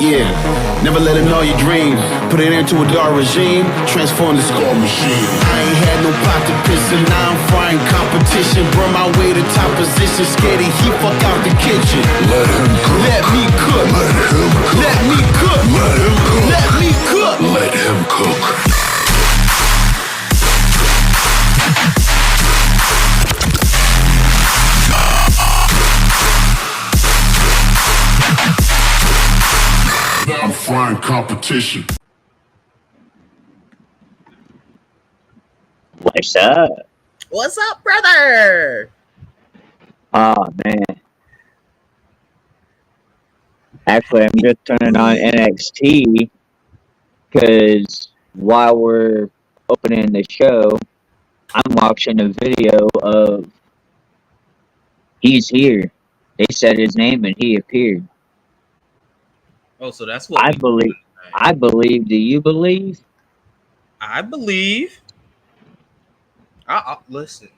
Yeah, never let in all your dreams. Put it into a dark regime, transform the score machine. I ain't had no pot to piss and now I'm frying competition. Burn my way to top position, scared of heat, fuck out the kitchen. Let him cook. Let me cook. Let him cook. Let me cook. Let him cook. Let me cook. Let him cook. I'm frying competition. What's up? What's up, brother? Oh man. Actually, I'm just turning on NXT because while we're opening the show, I'm watching a video of he's here. They said his name and he appeared. Oh, so that's what I believe. I believe. Do you believe? I believe. Listen.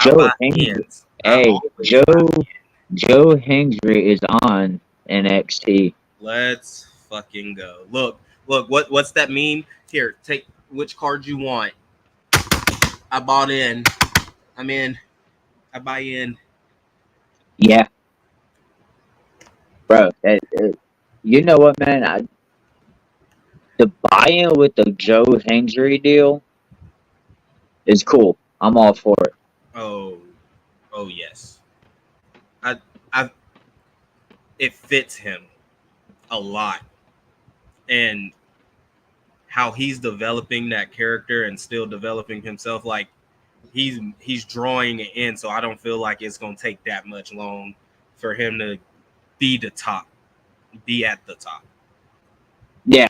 Joe Hengry. Hey, Joe Hengry is on NXT. Let's fucking go. Look. What's that mean? Here, take which card you want. I bought in. I'm in. I buy in. Yeah, bro. You know what, man? The buy-in with the Joe Hengry deal is cool. I'm all for it. Oh yes. It fits him a lot, and how he's developing that character and still developing himself. Like he's drawing it in, so I don't feel like it's gonna take that much long for him to be at the top. Yeah,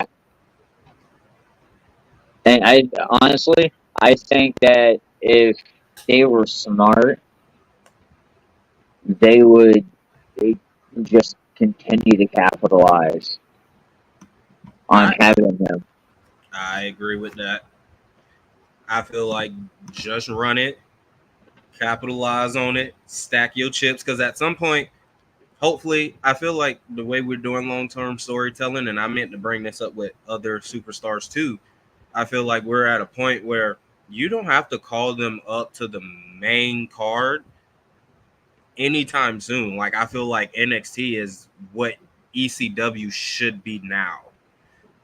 and I honestly think that if they were smart, they would just continue to capitalize on having them. I agree with that. I feel like just run it, capitalize on it, stack your chips, because at some point, hopefully, I feel like the way we're doing long-term storytelling, and I meant to bring this up with other superstars too, I feel like we're at a point where you don't have to call them up to the main card anytime soon. Like, I feel like NXT is what ECW should be now.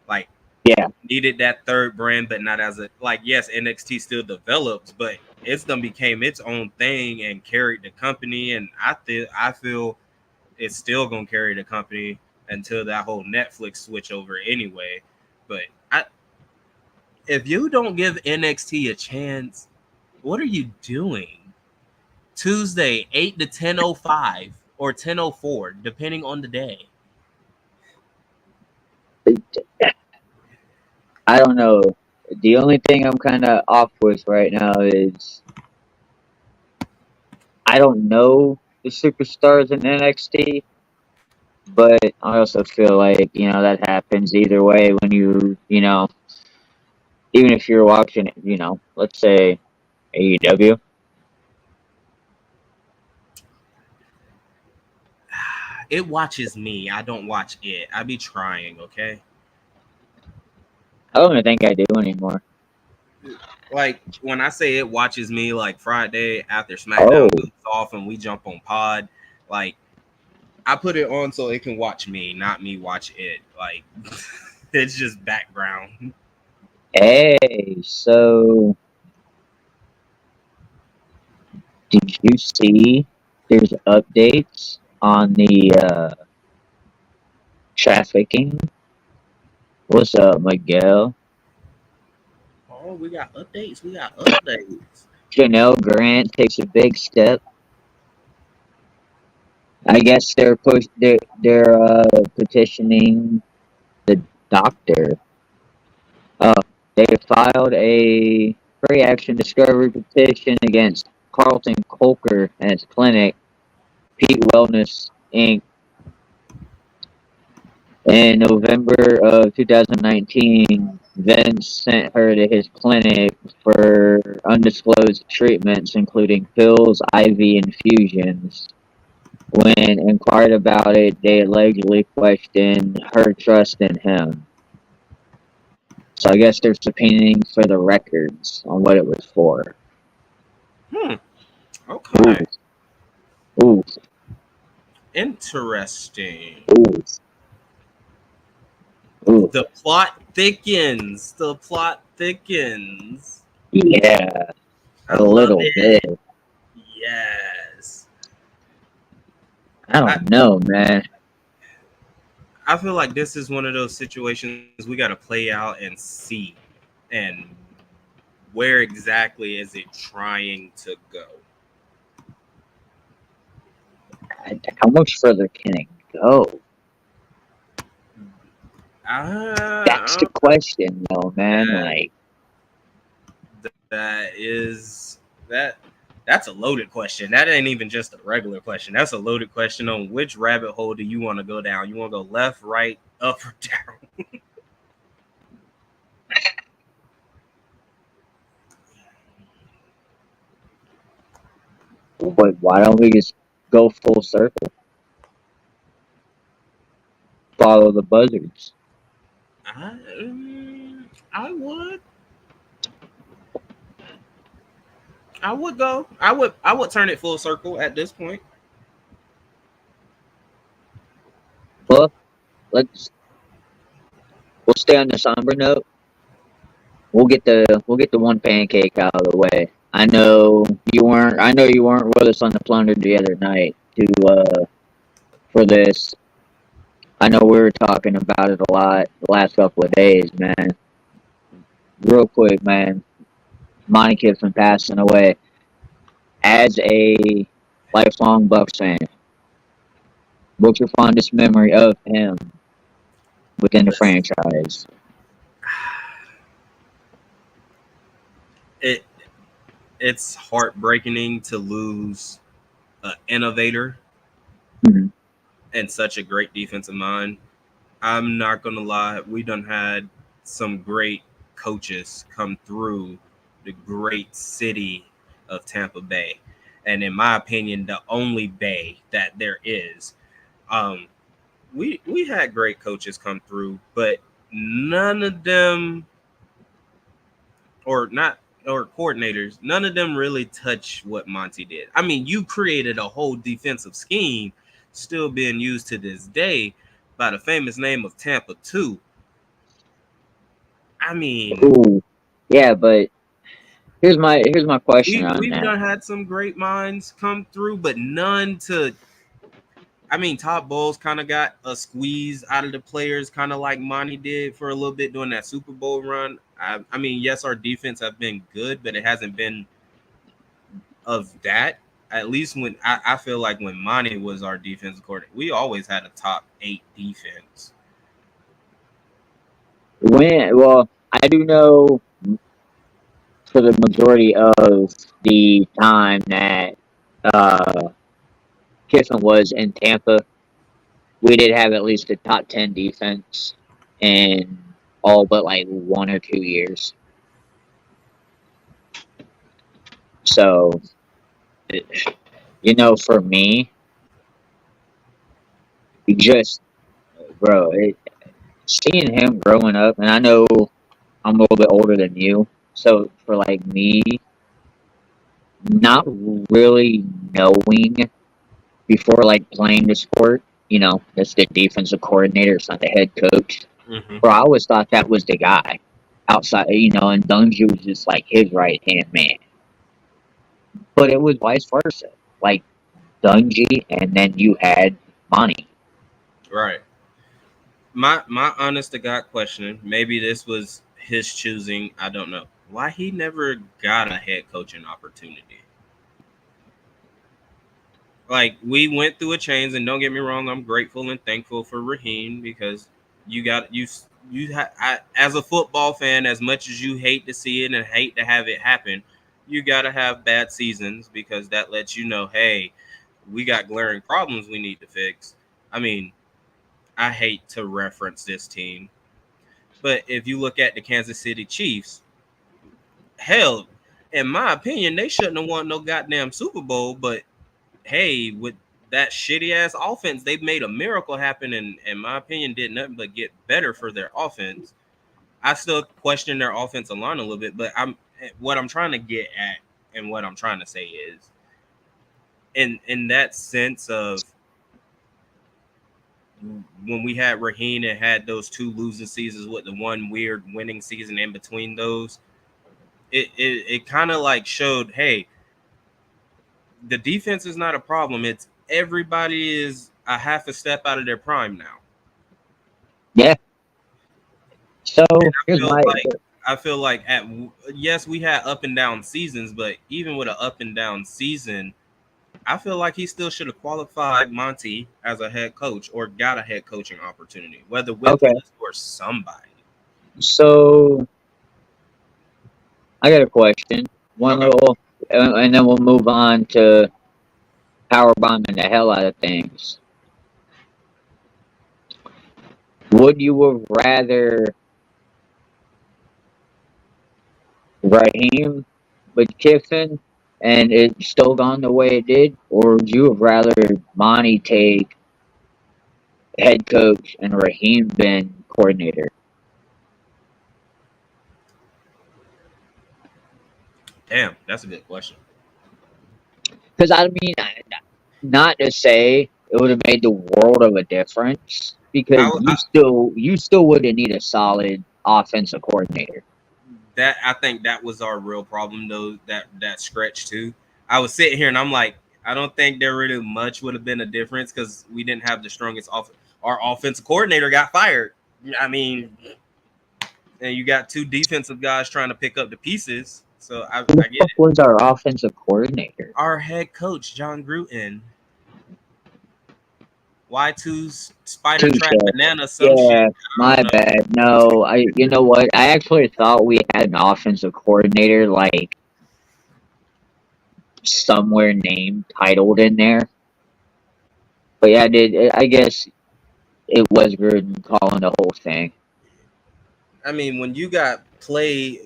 Like, yeah, needed that third brand, but not as a, like, yes, NXT still develops, but it's done became its own thing and carried the company. And I feel it's still gonna carry the company until that whole Netflix switch over anyway. But if you don't give NXT a chance, what are you doing? Tuesday, 8 to 10:05 or 10:04, depending on the day. I don't know. The only thing I'm kind of off with right now is I don't know the superstars in NXT, but I also feel like, that happens either way when even if you're watching, let's say AEW. It watches me. I don't watch it. I be trying, okay? I don't even think I do anymore. Like, when I say it watches me, like Friday after SmackDown goes off and we jump on pod, like, I put it on so it can watch me, not me watch it. Like, it's just background. Hey, so did you see there's updates on the trafficking? What's up, Miguel? Oh, we got updates. Janelle Grant takes a big step. I guess they're petitioning the doctor. They filed a pre-action discovery petition against Carlton Colker and its clinic, Pete Wellness Inc. In November of 2019, Vince sent her to his clinic for undisclosed treatments, including pills, IV infusions. When inquired about it, they allegedly questioned her trust in him. So I guess they're subpoenaing for the records on what it was for. Okay. Ooh, Interesting. ooh, ooh. The plot thickens. The plot thickens. Yeah, I a love little it. bit. Yes. I I, don't know, man. I feel like this is one of those situations we got to play out and see. And where exactly is it trying to go? How much further can it go? That's the Uh, question, though, man. that, Like, that is that. That's a loaded question. That ain't even just a regular question. That's a loaded question on which rabbit hole do you want to go down? You want to go left, right, up, or down? but why don't we just go full circle? Follow the buzzards. I would. I would go. I would turn it full circle at this point. Well, let's we'll stay on the somber note. We'll get the one pancake out of the way. I know you weren't with us on the plunder the other night to for this. I know we were talking about it a lot the last couple of days, man. Real quick, man. Monty Kiffin passing away. As a lifelong Bucks fan, what's your fondest memory of him within the Listen, franchise? it it's heartbreaking to lose an innovator Mhm. and such a great defensive mind. I'm not gonna lie, we done had some great coaches come through the great city of Tampa Bay, and in my opinion, the only Bay that there is. Um, we had great coaches come through, but none of them, or not, or coordinators, none of them really touch what Monty did. I mean, you created a whole defensive scheme still being used to this day by the famous name of Tampa 2. I mean, Ooh, yeah, but here's my question on we've that. done had some great minds come through, but none to. I mean, Todd Bowles kind of got a squeeze out of the players, kind of like Monty did for a little bit during that Super Bowl run. I mean, yes, our defense have been good, but it hasn't been of that. At least when I feel like when Monty was our defensive coordinator, we always had a top 8 defense. I do know for the majority of the time that uh, Kiffin was in Tampa, we did have at least a top 10 defense in all but like 1 or 2 years. So, for me, just, bro, seeing him growing up, and I know I'm a little bit older than you, so for like me, not really knowing before like playing the sport, that's the defensive coordinator, it's not the head coach. Mm-hmm. Bro, I always thought that was the guy outside, and Dungy was just like his right hand man. But it was vice versa. Like Dungy, and then you had Monty. Right. My honest to God question, maybe this was his choosing. I don't know why he never got a head coaching opportunity. Like we went through a change, and don't get me wrong, I'm grateful and thankful for Raheem because you got as a football fan, as much as you hate to see it and hate to have it happen, you got to have bad seasons because that lets you know, hey, we got glaring problems we need to fix. I mean, I hate to reference this team, but if you look at the Kansas City Chiefs, hell, in my opinion, they shouldn't have won no goddamn Super Bowl, but hey, with that shitty ass offense, they've made a miracle happen, and in my opinion, did nothing but get better for their offense. I still question their offensive line a little bit, but what I'm trying to get at and what I'm trying to say is in that sense of when we had Raheem and had those 2 losing seasons with the 1 weird winning season in between those, it kind of like showed, hey, the defense is not a problem. It's everybody is a half a step out of their prime now. Yeah. So I here's feel my like yes, we had up and down seasons, but even with an up and down season, I feel like he still should have qualified Monty as a head coach or got a head coaching opportunity, whether with okay. us or somebody. So I got a question. One Okay. little, and then we'll move on to powerbombing the hell out of things. Would you have rather Raheem with Kiffin and it still gone the way it did, or would you have rather Monty take head coach and Raheem been coordinator? Damn, that's a good question. Because I mean, not to say it would have made the world of a difference, because you still would have need a solid offensive coordinator. I think that was our real problem though. That stretch too. I was sitting here and I'm like, I don't think there really much would have been a difference because we didn't have the strongest Our offensive coordinator got fired. I mean, and you got 2 defensive guys trying to pick up the pieces. So I Who the get fuck it. was our offensive coordinator? Our head coach John Gruden, Y2's Spider Touche. Trap Banana, some shit. Yeah, I my don't know. bad. No, you know what? I actually thought we had an offensive coordinator like somewhere named titled in there. But yeah, I guess it was Gruden calling the whole thing. I mean, when you got plays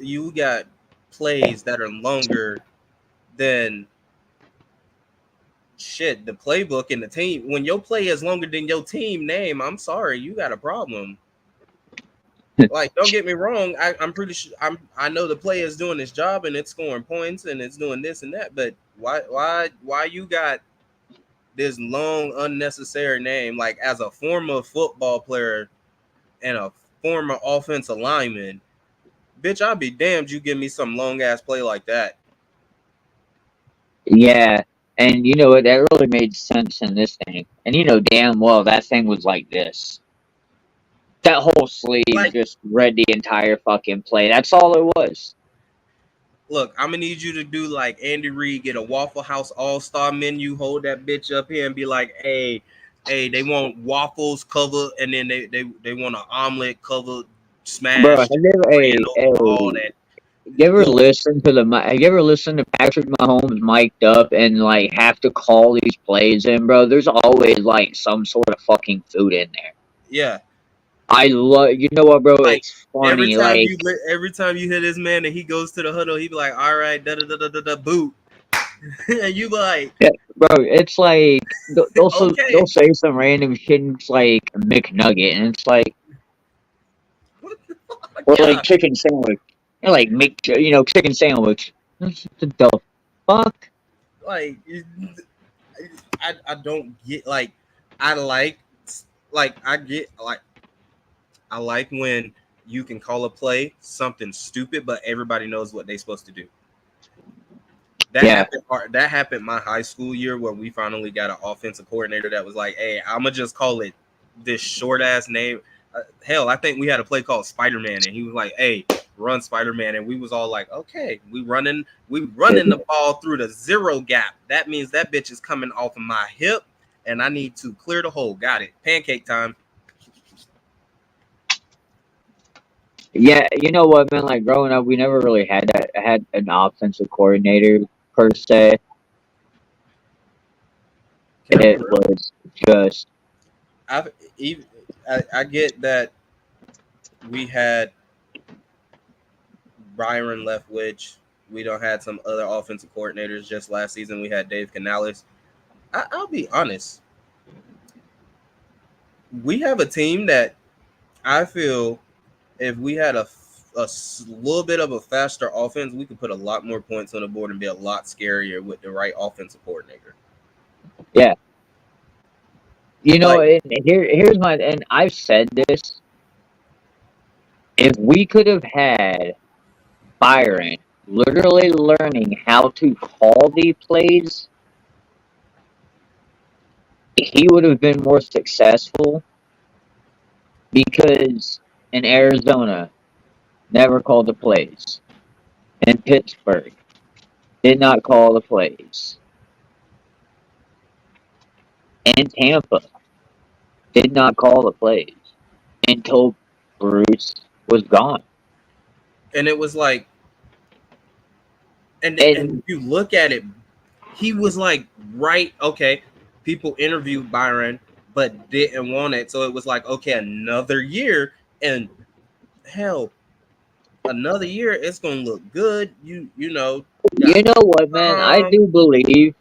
that are longer than shit, the playbook and the team. When your play is longer than your team name, I'm sorry, you got a problem. Like, don't get me wrong, I'm pretty sure I know the play is doing its job and it's scoring points and it's doing this and that, but why you got this long unnecessary name? Like, as a former football player and a former offensive lineman, bitch, I'd be damned you give me some long ass play like that. Yeah, and you know what? That really made sense in this thing. And you know damn well that thing was like this. That whole sleeve Like, just read the entire fucking play. That's all it was. look, I'm gonna need you to do like Andy Reid, get a Waffle House All-Star menu, hold that bitch up here and be like, hey, they want waffles covered, and then they want an omelet covered, Bro, have smashed, you ever, ran over, all hey, that. you ever Look, listen to have you ever listened to Patrick Mahomes mic'd up and like have to call these plays in, bro? There's always like some sort of fucking food in there. yeah. I love, you know what, bro? Like, It's funny, like, every time you hear this man and he goes to the huddle, he be like, all right, da da da da da da boot. And you be like, yeah, bro, it's like okay. they'll say some random shit, and it's like McNugget, and it's like, What the fuck? or Yeah. like chicken sandwich, and like chicken sandwich. What the fuck? Like, I don't get, like, I like I get like I like when you can call a play something stupid, but everybody knows what they're supposed to do. Yeah, That happened my high school year where we finally got an offensive coordinator that was like, "Hey, I'm gonna just call it this short ass name." Hell, I think we had a play called Spider Man, and he was like, "Hey, run Spider Man," and we was all like, "Okay, we running the ball through the zero gap. That means that bitch is coming off of my hip, and I need to clear the hole. Got it? Pancake time." yeah. You know what, man? Like growing up, we never really had an offensive coordinator per se. Can I be It real? was just I've even I get that we had Byron Leftwich. We don't had some other offensive coordinators. Just last season, we had Dave Canales. I'll be honest. We have a team that I feel if we had little bit of a faster offense, we could put a lot more points on the board and be a lot scarier with the right offensive coordinator. Yeah. You know, Like, and here's my, and I've said this. If we could have had Byron literally learning how to call the plays, he would have been more successful because in Arizona, never called the plays. In Pittsburgh, did not call the plays. In Tampa, did not call the plays until Bruce was gone. and it was like, and And if you look at it, he was like, right, okay. People interviewed Byron, but didn't want it, so it was like, okay, another year, and hell, another year, it's gonna look good. You know, got you know what, man? I do believe,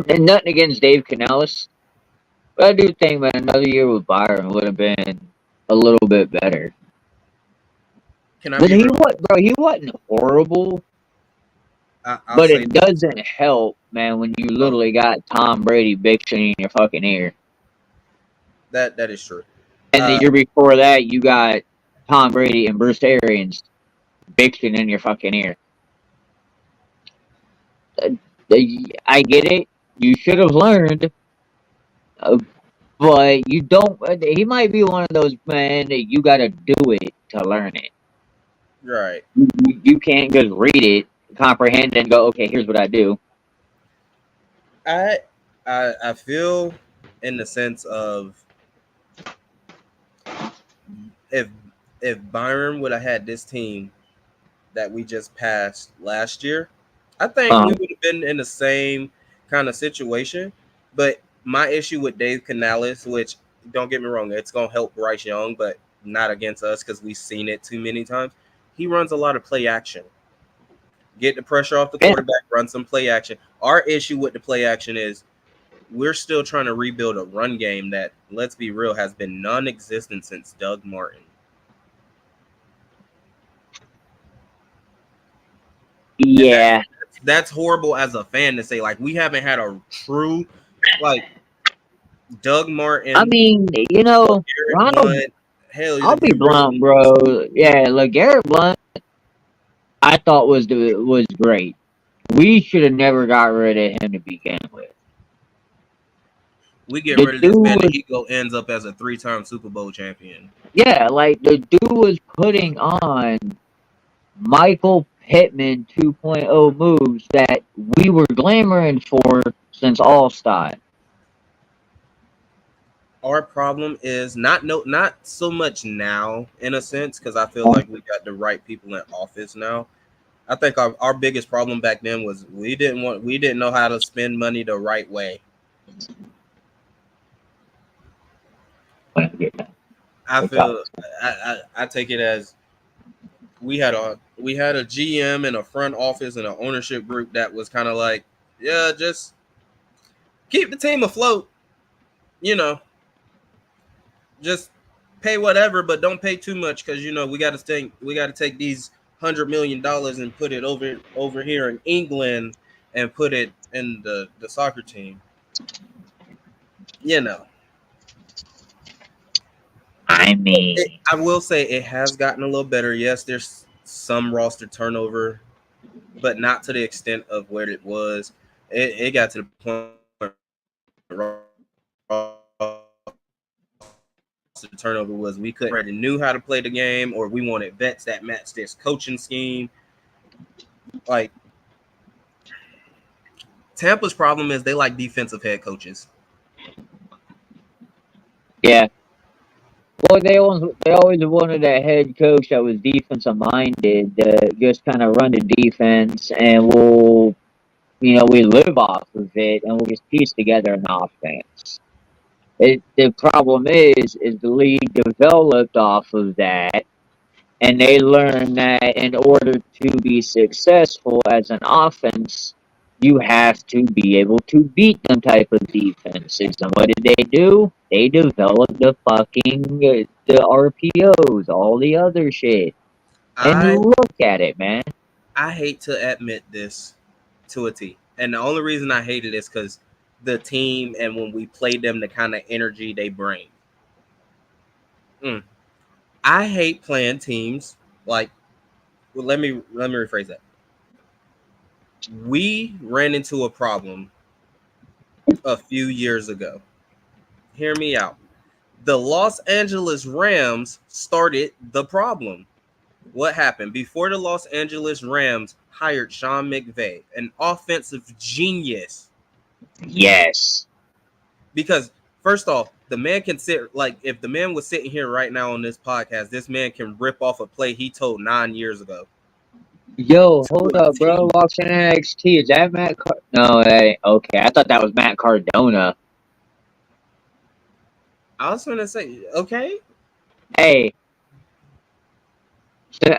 and nothing against Dave Canales, but I do think that another year with Byron would have been a little bit better. can I But be he real? what, bro? He wasn't horrible, I'll but say it doesn't help, man, when you oh, literally got Tom Brady bitching in your fucking ear, that is true. and the Uh, year before that you got Tom Brady and Bruce Arians bitching in your fucking ear. Uh, I get it. You should have learned, uh, but you don't. He might be one of those man that you got to do it to learn it. right. You can't just read it, comprehend, and go, okay, here's what I do. I I feel in the sense of if if Byron would have had this team that we just passed last year, I think we Um, would have been in the same kind of situation. But my issue with Dave Canales, which don't get me wrong, it's gonna help Bryce Young, but not against us because we've seen it too many times. He runs a lot of play action. Get the pressure off the yeah, quarterback, run some play action. Our issue with the play action is we're still trying to rebuild a run game that, let's be real, has been non-existent since Doug Martin. And yeah. that's horrible as a fan to say. Like, we haven't had a true, like, Doug I Martin, mean, you know, Garrett Ronald. Blunt. Hell, I'll if be you really blunt, bro. Yeah, look, Garrett Blunt, I thought was great. We should have never got rid of him to begin with. we get The rid of dude this man, was, and he ends up as a 3-time Super Bowl champion. yeah, like the dude was putting on Michael Pittman 2.0 moves that we were glamoring for since All Star. Our problem is not so much now in a sense because I feel like we got the right people in office now. I think our biggest problem back then was we didn't know how to spend money the right way. I feel I take it as we had a GM and a front office and an ownership group that was kind of like, yeah, just keep the team afloat, you know, just pay whatever, but don't pay too much because we got to take these $100 million and put it over here in England and put it in the soccer team. You know, I mean, I will say it has gotten a little better. Yes, there's some roster turnover, but not to the extent of where it was. It got to the point the turnover was we couldn't already knew how to play the game, or we wanted vets that matched this coaching scheme. Like, Tampa's problem is they like defensive head coaches. yeah. Well, they always wanted a head coach that was defensive minded, just kind of run the defense, and we live off of it, and we'll just piece together an offense. The problem is the league developed off of that, and they learned that in order to be successful as an offense, You have to be able to beat them type of defenses. And what did they do? They developed the fucking the RPOs, all the other shit. And I look at it, man. I hate to admit this to a T, and the only reason I hate it is because the team and when we play them, the kind of energy they bring. I hate playing teams like. Well, let me rephrase that. We ran into a problem a few years ago. Hear me out. The Los Angeles Rams started the problem. What happened? Before the Los Angeles Rams hired Sean McVay, an offensive genius. Yes. Because first off, the man can sit like if the man was sitting here right now on this podcast, this man can rip off a play he told 9 years ago. Yo, To hold a up, bro. T. Watching NXT. Is that Matt No, hey, okay. I thought that was Matt Cardona. I was gonna say, okay. Hey.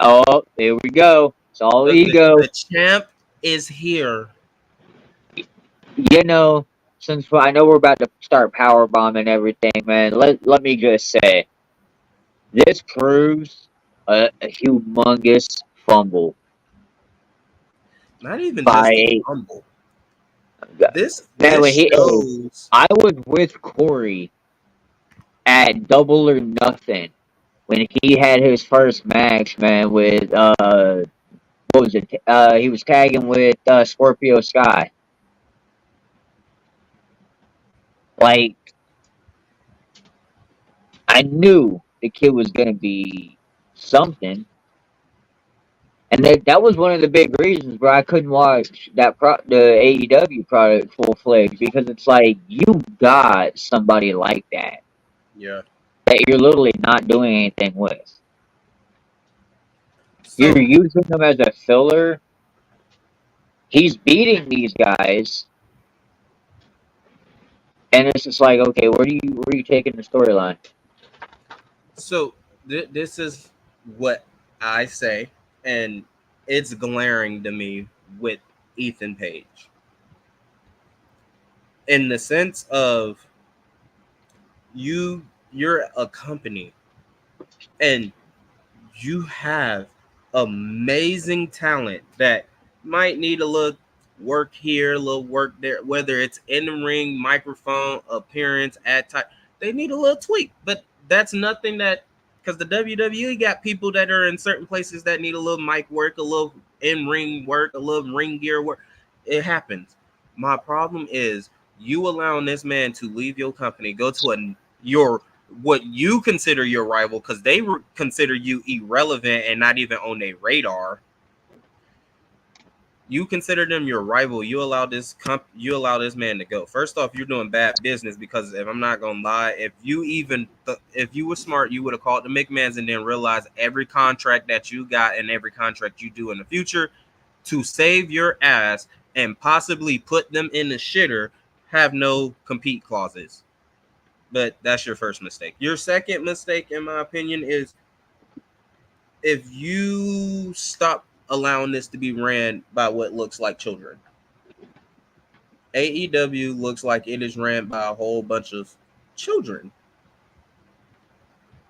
Oh, here we go. It's all ego. The champ is here. You know, since I know we're about to start powerbomb and everything, man, let me just say, this proves a humongous fumble Not even just a by humble. that This when he. shows. I was with Corey at Double or Nothing when he had his first match, man. With what was it? He was tagging with Scorpio Sky. Like, I knew the kid was gonna be something. And that was one of the big reasons why I couldn't watch the AEW product full fledged, because it's like you got somebody like that Yeah. you're literally not doing anything with. You're So using them as a filler. He's beating these guys, and it's just like, okay, where are you taking the storyline? so this is what I say, and it's glaring to me with Ethan Page. In the sense of you're a company and you have amazing talent that might need a little work here, a little work there, whether it's in the ring, microphone, appearance, ad type, they need a little tweak. But that's nothing that because the WWE got people that are in certain places that need a little mic work, a little in-ring work, a little ring gear work. It happens. My problem is you allowing this man to leave your company, go to your what you consider your rival because they consider you irrelevant and not even on their radar. You consider them your rival. You allow this man to go. First off, you're doing bad business because if I'm not gonna lie, if you were smart, you would have called the McMahons and then realized every contract that you got and every contract you do in the future to save your ass and possibly put them in the shitter have no compete clauses. But that's your first mistake. Your second mistake, in my opinion, is if you stop allowing this to be ran by what looks like children. AEW looks like it is ran by a whole bunch of children.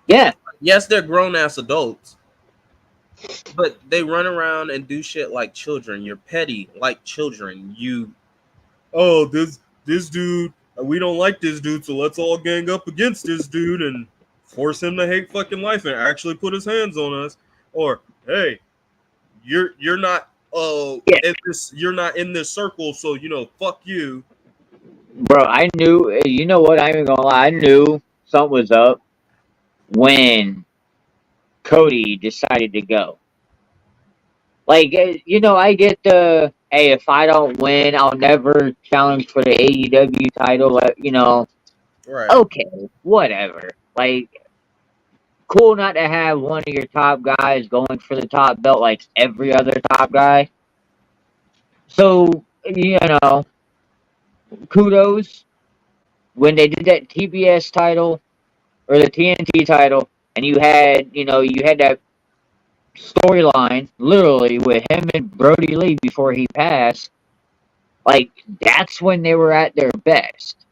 Yeah, Yes, they're grown ass adults, but they run around and do shit like children. You're petty like children. This dude, we don't like this dude, so let's all gang up against this dude and force him to hate fucking life and actually put his hands on us. Or hey, you're not yeah, you're not in this circle, so fuck you. bro. I knew. You know what? I ain't even gonna lie. I knew something was up when Cody decided to go. Like, I get the, hey, if I don't win, I'll never challenge for the AEW title. Right. Okay, whatever. Like, cool not to have one of your top guys going for the top belt like every other top guy. So, kudos when they did that TBS title or the TNT title, and you had that storyline literally with him and Brody Lee before he passed. Like, that's when they were at their best.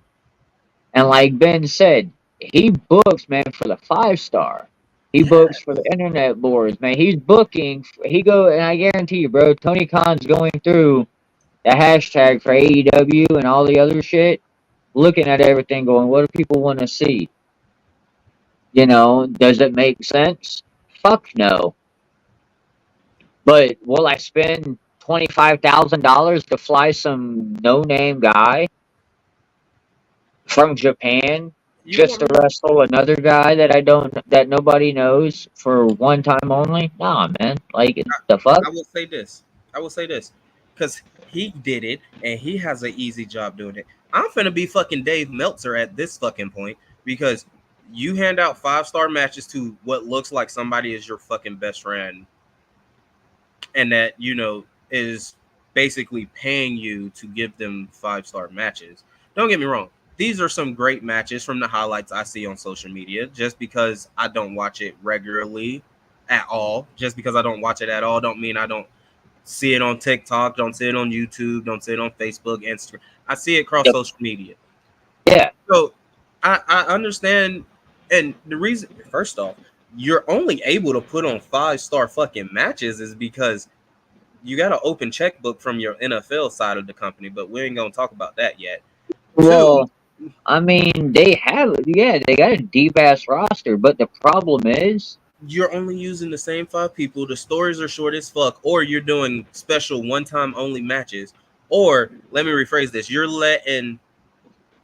And like Ben said, he books, man, for the 5-star. He Yeah. books for the internet boards, man. He's booking. And I guarantee you, bro, Tony Khan's going through the hashtag for AEW and all the other shit, looking at everything, going, what do people want to see? You know, does it make sense? Fuck no. But will I spend $25,000 to fly some no-name guy from Japan You just to want wrestle another guy that nobody knows for one time only? Nah, man. Like, the fuck? I will say this. I will say this. Because he did it and he has an easy job doing it. I'm finna be fucking Dave Meltzer at this fucking point because you hand out 5-star matches to what looks like somebody is your fucking best friend and that, you know, is basically paying you to give them 5-star matches. Don't get me wrong. These are some great matches from the highlights I see on social media. Just because I don't watch it regularly at all, just because I don't watch it at all, don't mean I don't see it on TikTok, don't see it on YouTube, don't see it on Facebook, Instagram. I see it across Yep. social media. Yeah. So I understand. And the reason, first off, you're only able to put on 5-star fucking matches is because you got an open checkbook from your NFL side of the company, but we ain't gonna talk about that yet. Two, Well, I mean, they got a deep ass roster, but the problem is, you're only using the same 5 people. The stories are short as fuck, or you're doing special one-time only matches. Or let me rephrase this: you're letting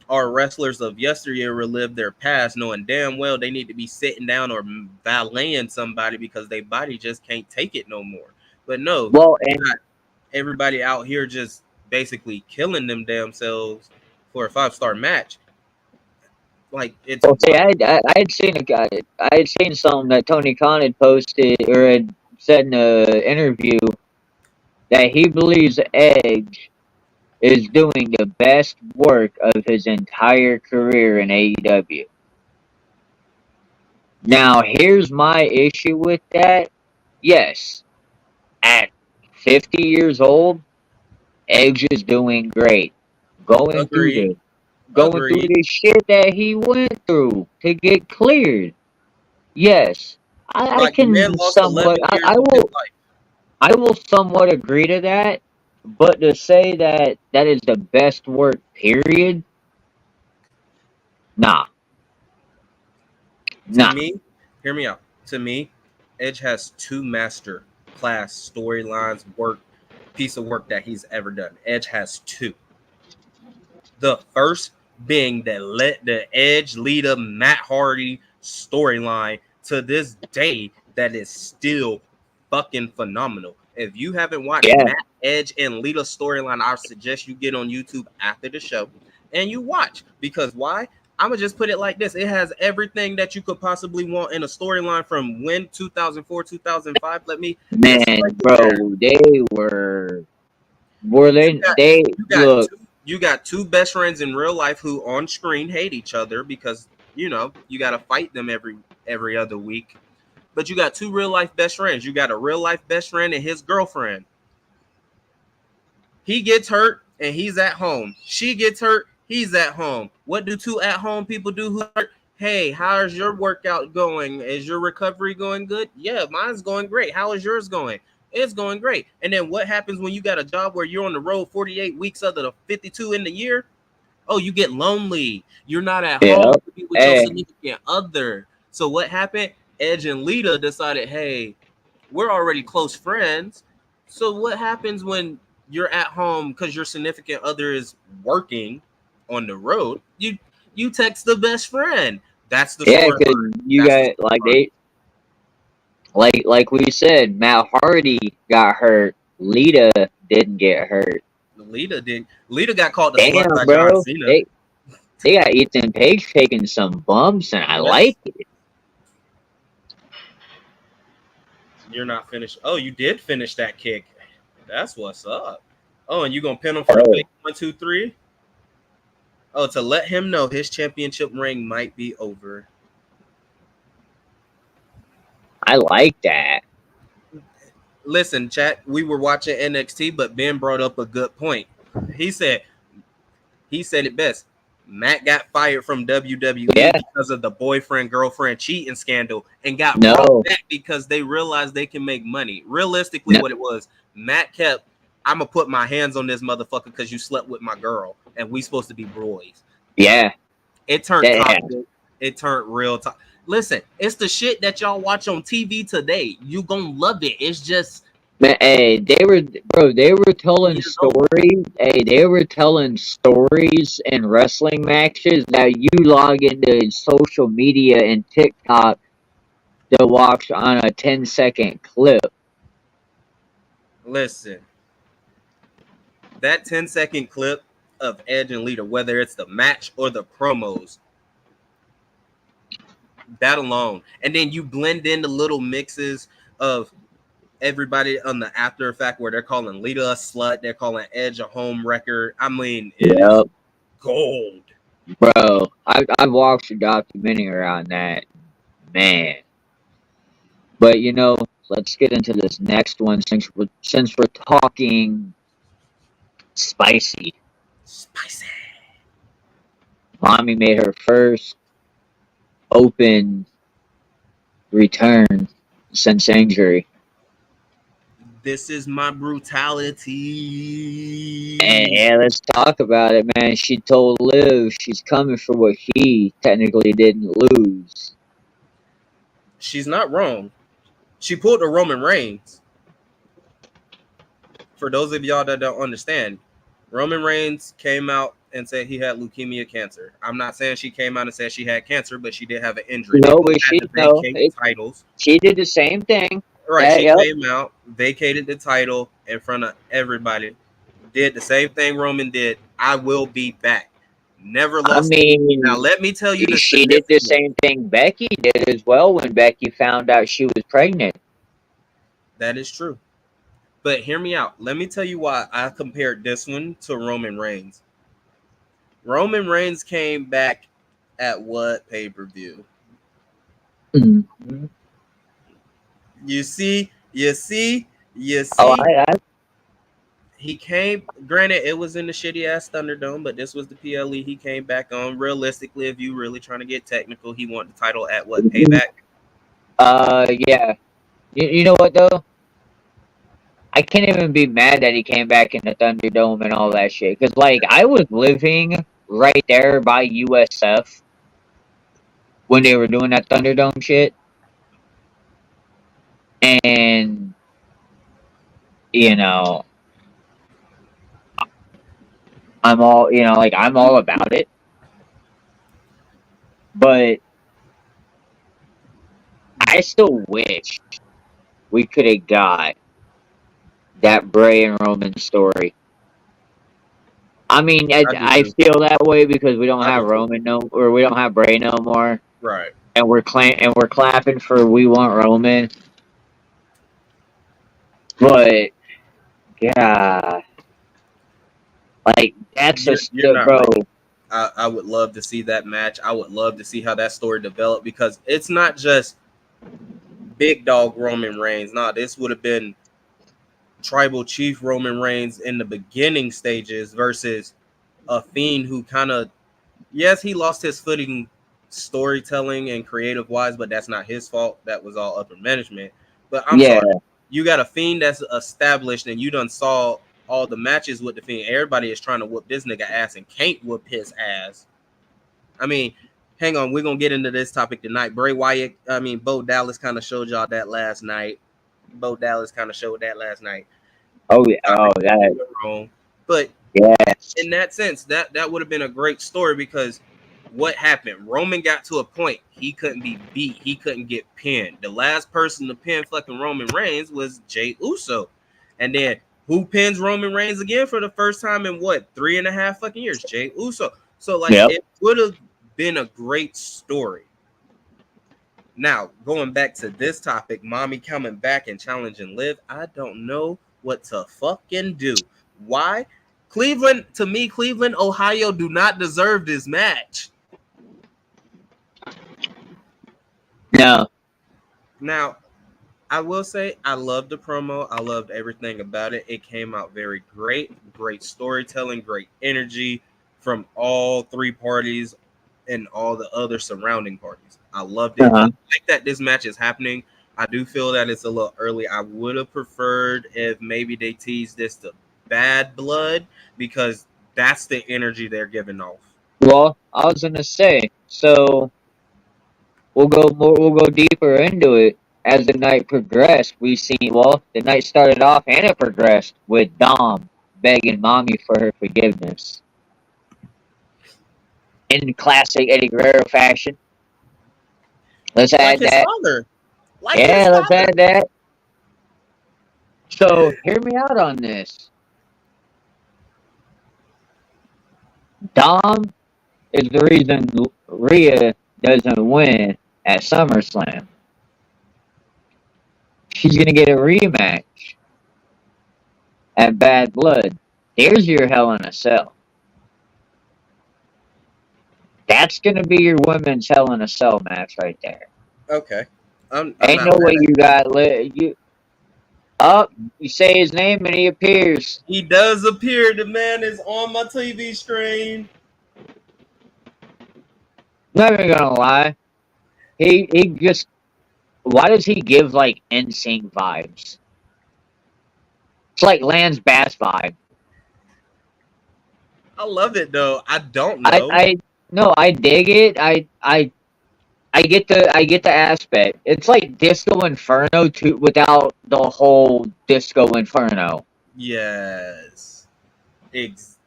our wrestlers of yesteryear relive their past, knowing damn well they need to be sitting down or valeting somebody because their body just can't take it no more. But no, well, you and got everybody out here just basically killing them damn selves for a 5-star match. Like it's well, see, wild. I had seen a guy, I had seen something that Tony Khan had posted or had said in an interview that he believes Edge is doing the best work of his entire career in AEW. Now, here's my issue with that. Yes, at 50 years old, Edge is doing great. Going through Agreed. the going through Agreed. the shit that he went through to get cleared. Yes, I Like the man can lost somewhat 11 years of his life. I will somewhat agree to that, but to say that that is the best work period, nah, To nah. me, hear me out. To me, Edge has 2 master class storylines piece of work that he's ever done. Edge has 2. The first being that let the Edge Lita Matt Hardy storyline to this day that is still fucking phenomenal. If you haven't watched Yeah, Matt Edge and Lita storyline, I suggest you get on YouTube after the show and you watch. Because why? I'm gonna just put it like this: it has everything that you could possibly want in a storyline from when 2004, 2005. Let me just man, break it down. bro, they were You they got they you got look, two you got 2 best friends in real life who on screen hate each other because you know you got to fight them every other week. But you got 2 real life best friends. You got a real life best friend and his girlfriend. He gets hurt and he's at home. She gets hurt, he's at home. What do 2 at home people do who hurt? Hey, how's your workout going? Is your recovery going good? Yeah, mine's going great. How is yours going? It's going great. And then what happens when you got a job where you're on the road 48 weeks out of the 52 in the year? Oh, you get lonely. You're not at yeah, home to be with your hey, significant other. So what happened? Edge and Lita decided, hey, we're already close friends. So what happens when you're at home because your significant other is working on the road? You text the best friend. That's the yeah, storyline. because you That's the got storyline. like we said, Matt Hardy got hurt. Lita didn't get hurt. Lita did. Lita got called the slut Damn, by John bro, Cena. they got Ethan Page taking some bumps, and I Yes, like it. you're not finished. Oh, you did finish that kick. That's what's up. Oh, and you gonna pin him for the Oh, fake 1, 2, 3? Oh, to let him know his championship ring might be over. I like that. Listen, chat, we were watching NXT, but Ben brought up a good point. He said it best. Matt got fired from WWE Yeah. because of the boyfriend-girlfriend cheating scandal and got No. brought back because they realized they can make money. Realistically, No. what it was, Matt kept, I'm going to put my hands on this motherfucker because you slept with my girl and we supposed to be boys. Yeah. It turned Yeah. toxic. It turned real toxic. Listen, it's the shit that y'all watch on TV today. You gonna love it. It's just... Man, hey, they were telling stories. Hey, they were telling stories in wrestling matches that you log into social media and TikTok to watch on a 10-second clip. Listen, that 10-second clip of Edge and Lita, whether it's the match or the promos, that alone, and then you blend in the little mixes of everybody on the after effect where they're calling Lita a slut, they're calling Edge a home wrecker. I mean, it is gold. Bro, I watched a documentary on that. Man. But, you know, let's get into this next one since we're talking spicy. Spicy. Mommy made her first open return since injury. This is my brutality. And yeah, let's talk about it, man. She told Liv she's coming for what he technically didn't lose. She's not wrong. She pulled a Roman Reigns. For those of y'all that don't understand, Roman Reigns came out and said he had leukemia cancer. I'm not saying she came out and said she had cancer, but she did have an injury. No, but Titles. She did the same thing. Right, she came out, vacated the title in front of everybody, did the same thing Roman did. I will be back. Never lost. I mean, now let me tell you, she did the same thing Becky did as well when Becky found out she was pregnant. That is true. But hear me out. Let me tell you why I compared this one to Roman Reigns. Roman Reigns came back at what pay-per-view? Mm-hmm. You see. Oh, He came, granted, it was in the shitty ass Thunderdome, but this was the PLE he came back on. Realistically, if you really trying to get technical, he won the title at what, Payback? Yeah. You know what though? I can't even be mad that he came back in the Thunderdome and all that shit. Because, like, I was living right there by USF when they were doing that Thunderdome shit. And, you know, I'm all about it. But I still wish we could have got that Bray and Roman story. I mean, I feel that way because we don't have Roman we don't have Bray no more. Right. And we're clapping for we want Roman. But yeah, like that's you're bro. Right. I would love to see that match. I would love to see how that story developed because it's not just big dog Roman Reigns. Nah, this would have been tribal chief Roman Reigns in the beginning stages versus a Fiend who kind of, yes, he lost his footing storytelling and creative wise, but that's not his fault. That was all upper management. But I'm sorry, you got a Fiend that's established and you done saw all the matches with the Fiend. Everybody is trying to whoop this nigga ass and can't whoop his ass. I mean, hang on, we're gonna get into this topic tonight. Bray Wyatt, Bo Dallas kind of showed y'all that last night. Oh yeah, that. But in that sense, that would have been a great story because what happened? Roman got to a point he couldn't be beat. He couldn't get pinned. The last person to pin fucking Roman Reigns was Jey Uso, and then who pins Roman Reigns again for the first time in what 3.5 fucking years? Jey Uso. So like it would have been a great story. Now going back to this topic, mommy coming back and challenging Liv. I don't know what to fucking do. Why? Cleveland, Ohio do not deserve this match. No. Now, I will say I loved the promo. I loved everything about it. It came out very great. Great storytelling, great energy from all three parties and all the other surrounding parties. I loved it. I Uh-huh. like that this match is happening. I do feel that it's a little early. I would have preferred if maybe they teased this to Bad Blood because that's the energy they're giving off. Well, I was gonna say, so we'll go deeper into it as the night progressed. We seen the night started off and it progressed with Dom begging Mommy for her forgiveness in classic Eddie Guerrero fashion. Let's Like add his that. father. Like his Yeah, let's father. add that. So hear me out on this. Dom is the reason Rhea doesn't win at SummerSlam. She's gonna get a rematch at Bad Blood. Here's your Hell in a Cell. That's gonna be your women's Hell in a Cell match right there. Okay. I'm Ain't not no way mad at you got you up. You say his name and he appears. He does appear. The man is on my TV screen. Not even gonna lie. He just why does he give like NSYNC vibes? It's like Lance Bass vibe. I love it though. I don't I know. I no, I dig it. I get the aspect. It's like Disco Inferno to without the whole Disco Inferno. Yes. Ex-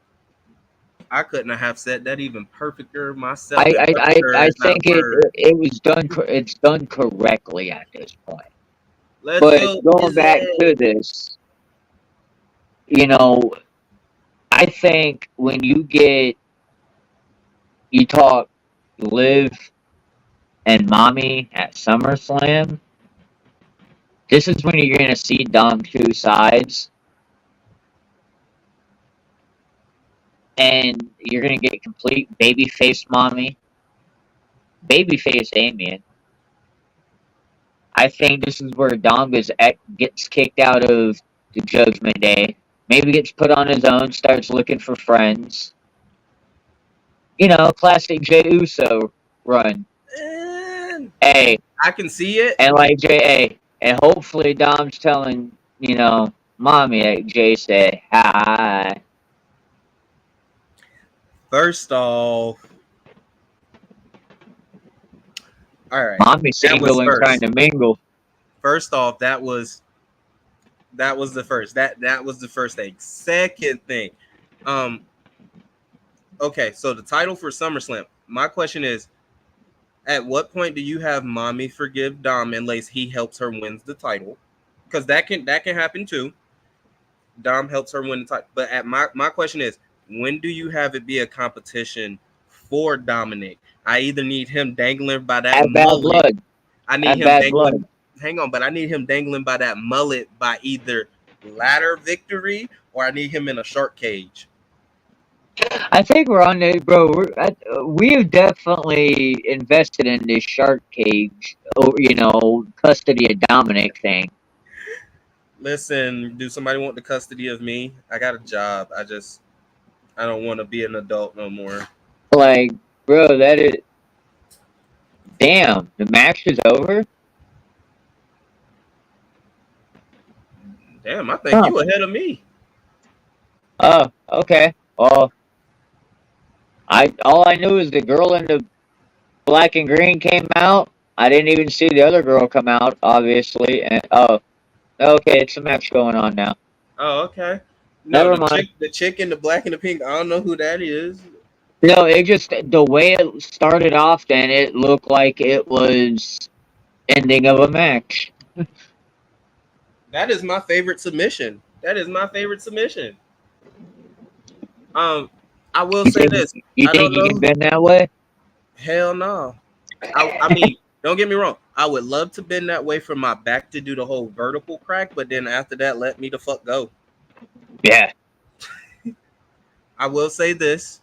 I couldn't have said that even perfecter myself. And perfecter I is not a think word. it was done. It's done correctly at this point. Let's But go, going back to Bizet. this, you know, I think when you talk Liv and Mommy at SummerSlam, this is when you're gonna see Dom two sides, and you're gonna get complete babyface Mommy, babyface Damien. I think this is where Dom gets kicked out of the Judgment Day. Maybe gets put on his own, starts looking for friends. You know, classic Jey Uso run. And Hey, I can see it. and like Jay, and hopefully Dom's telling mommy that Jay said hi. First off, all right. Mommy That was single and trying first. to mingle. First off, that was the first. That was the first thing. Second thing, um, okay. So the title for SummerSlam. My question is, at what point do you have Mommy forgive Dom unless he helps her wins the title? Because that can happen too. Dom helps her win the title. But at my question is, when do you have it be a competition for Dominic? I either need him dangling by that At bad mullet. blood. I need At him bad blood. dangling. Hang on, but I need him dangling by that mullet by either ladder victory or I need him in a shark cage. I think we're on it, bro. We have definitely invested in this shark cage, custody of Dominic thing. Listen, do somebody want the custody of me? I got a job. I don't want to be an adult no more. Like, bro, that is damn. The match is over. Damn, I think Huh. you ahead of me. Oh, okay. Well, I all I knew is the girl in the black and green came out. I didn't even see the other girl come out, obviously. And okay, it's a match going on now. Oh, okay. No, Never mind. the chick in the black and the pink. I don't know who that is. No, it just the way it started off. Then it looked like it was ending of a match. That is my favorite submission. That is my favorite submission. Um, I will You say think this. you I think don't you can know. bend that way? Hell no. I mean, don't get me wrong. I would love to bend that way from my back to do the whole vertical crack, but then after that, let me the fuck go. Yeah. I will say this: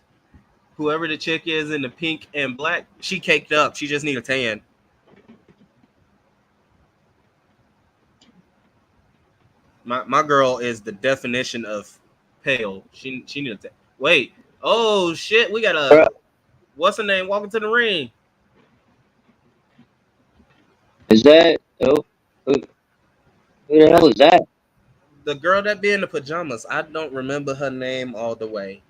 whoever the chick is in the pink and black, she caked up. She just need a tan. My girl is the definition of pale. She needs to wait. Oh shit, we got Bro, a what's her name walking to the ring? is that who the hell is that? The girl that be in the pajamas. I don't remember her name all the way.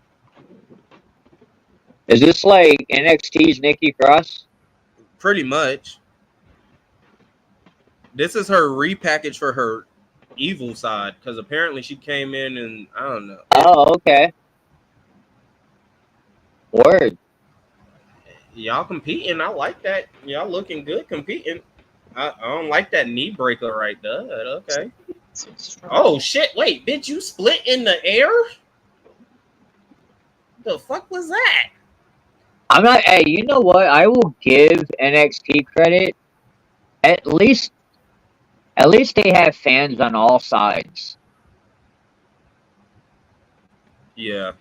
Is this like NXT's Nikki Cross? Pretty much. This is her repackage for her evil side because apparently she came in and I don't know. Oh, okay. Word. Y'all competing. I like that. Y'all looking good competing. I don't like that knee breaker right there. Okay. Oh shit! Wait, bitch, you split in the air? The fuck was that? I'm not. Hey, you know what? I will give NXT credit. At least, at least they have fans on all sides. Yeah,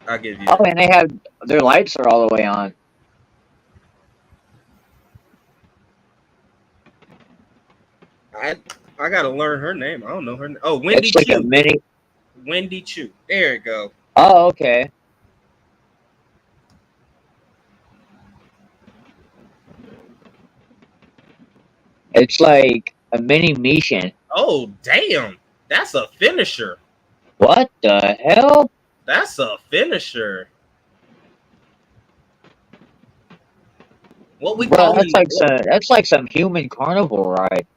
I give you Oh, that. and they have their lights are all the way on. I I gotta learn her name. I don't know her name. Oh, Wendy It's like a Chu. mini. Wendy Chu. There you go. Oh, okay. It's like a mini Mishin. Oh damn, that's a finisher. What the hell? That's a finisher. What we Bro, calling? that's like some human carnival ride.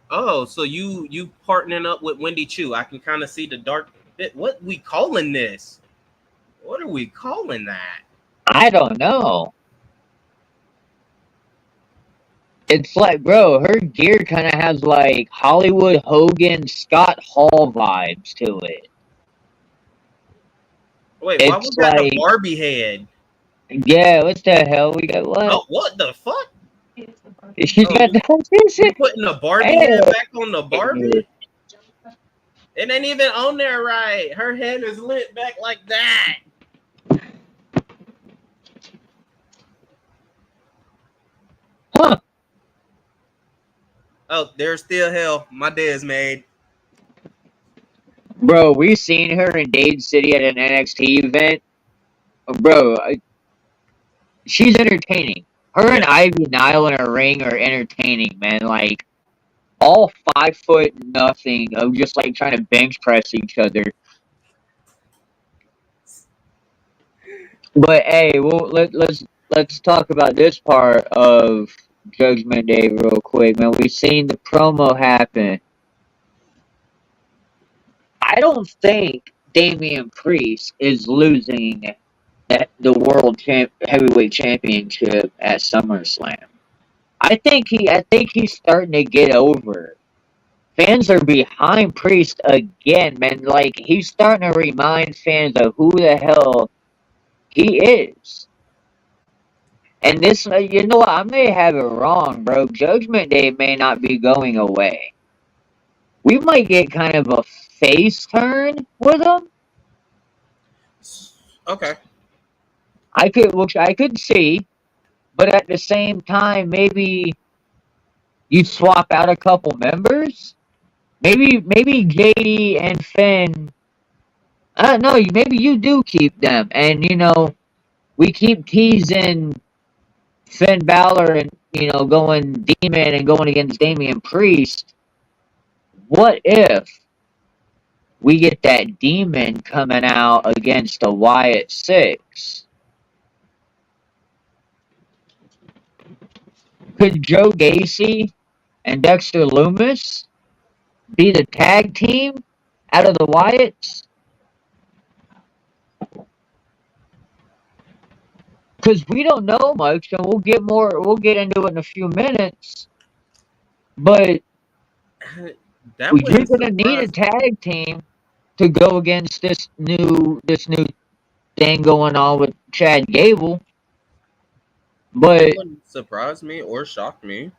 Oh, so you partnering up with Wendy Chu? I can kind of see the dark bit. What we calling this? What are we calling that? I don't know. It's like, bro, her gear kind of has like Hollywood Hogan, Scott Hall vibes to it. Wait, why we It's got the like, Barbie head? yeah, what the hell? We got what? Oh, what the fuck? She's Oh, got you putting the Barbie hey, head back on the Barbie? It ain't even on there right. Her head is lit back like that. huh? Oh, there's still hell. My day is made. Bro, we seen her in Dade City at an NXT event. Bro, she's entertaining. Her and Yeah. Ivy Nile in a ring are entertaining, man. Like all 5 foot nothing of just like trying to bench press each other. But hey, well let's talk about this part of Judgment Day real quick, man. We've seen the promo happen. I don't think Damian Priest is losing the heavyweight championship at SummerSlam. I think he's starting to get over. Fans are behind Priest again, man. Like he's starting to remind fans of who the hell he is. And this, you know what? I may have it wrong, bro. Judgment Day may not be going away. We might get kind of a face turn with him. Okay. Which I could see, but at the same time, maybe you swap out a couple members. Maybe JD and Finn. I don't know. Maybe you do keep them, and we keep teasing Finn Balor and going Demon and going against Damian Priest. What if we get that Demon coming out against the Wyatt Six? Could Joe Gacy and Dexter Loomis be the tag team out of the Wyatts? Because we don't know much, and we'll get into it in a few minutes. But That you're wouldn't gonna need a surprise me. tag team to go against this new thing going on with Chad Gable. That But wouldn't surprise me or shock me.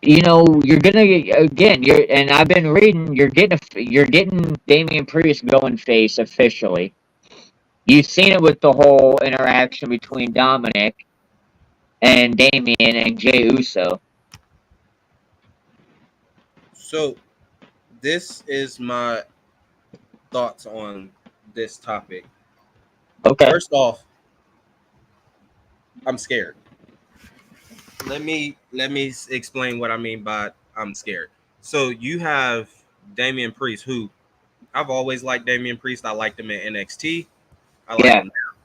you're gonna again. And I've been reading. You're getting Damian Priest going face officially. You've seen it with the whole interaction between Dominic and Damian and Jey Uso. So this is my thoughts on this topic. Okay. First off, I'm scared. Let me explain what I mean by I'm scared. So you have Damian Priest, who I've always liked Damian Priest. I liked him at NXT. I like Yeah. him now.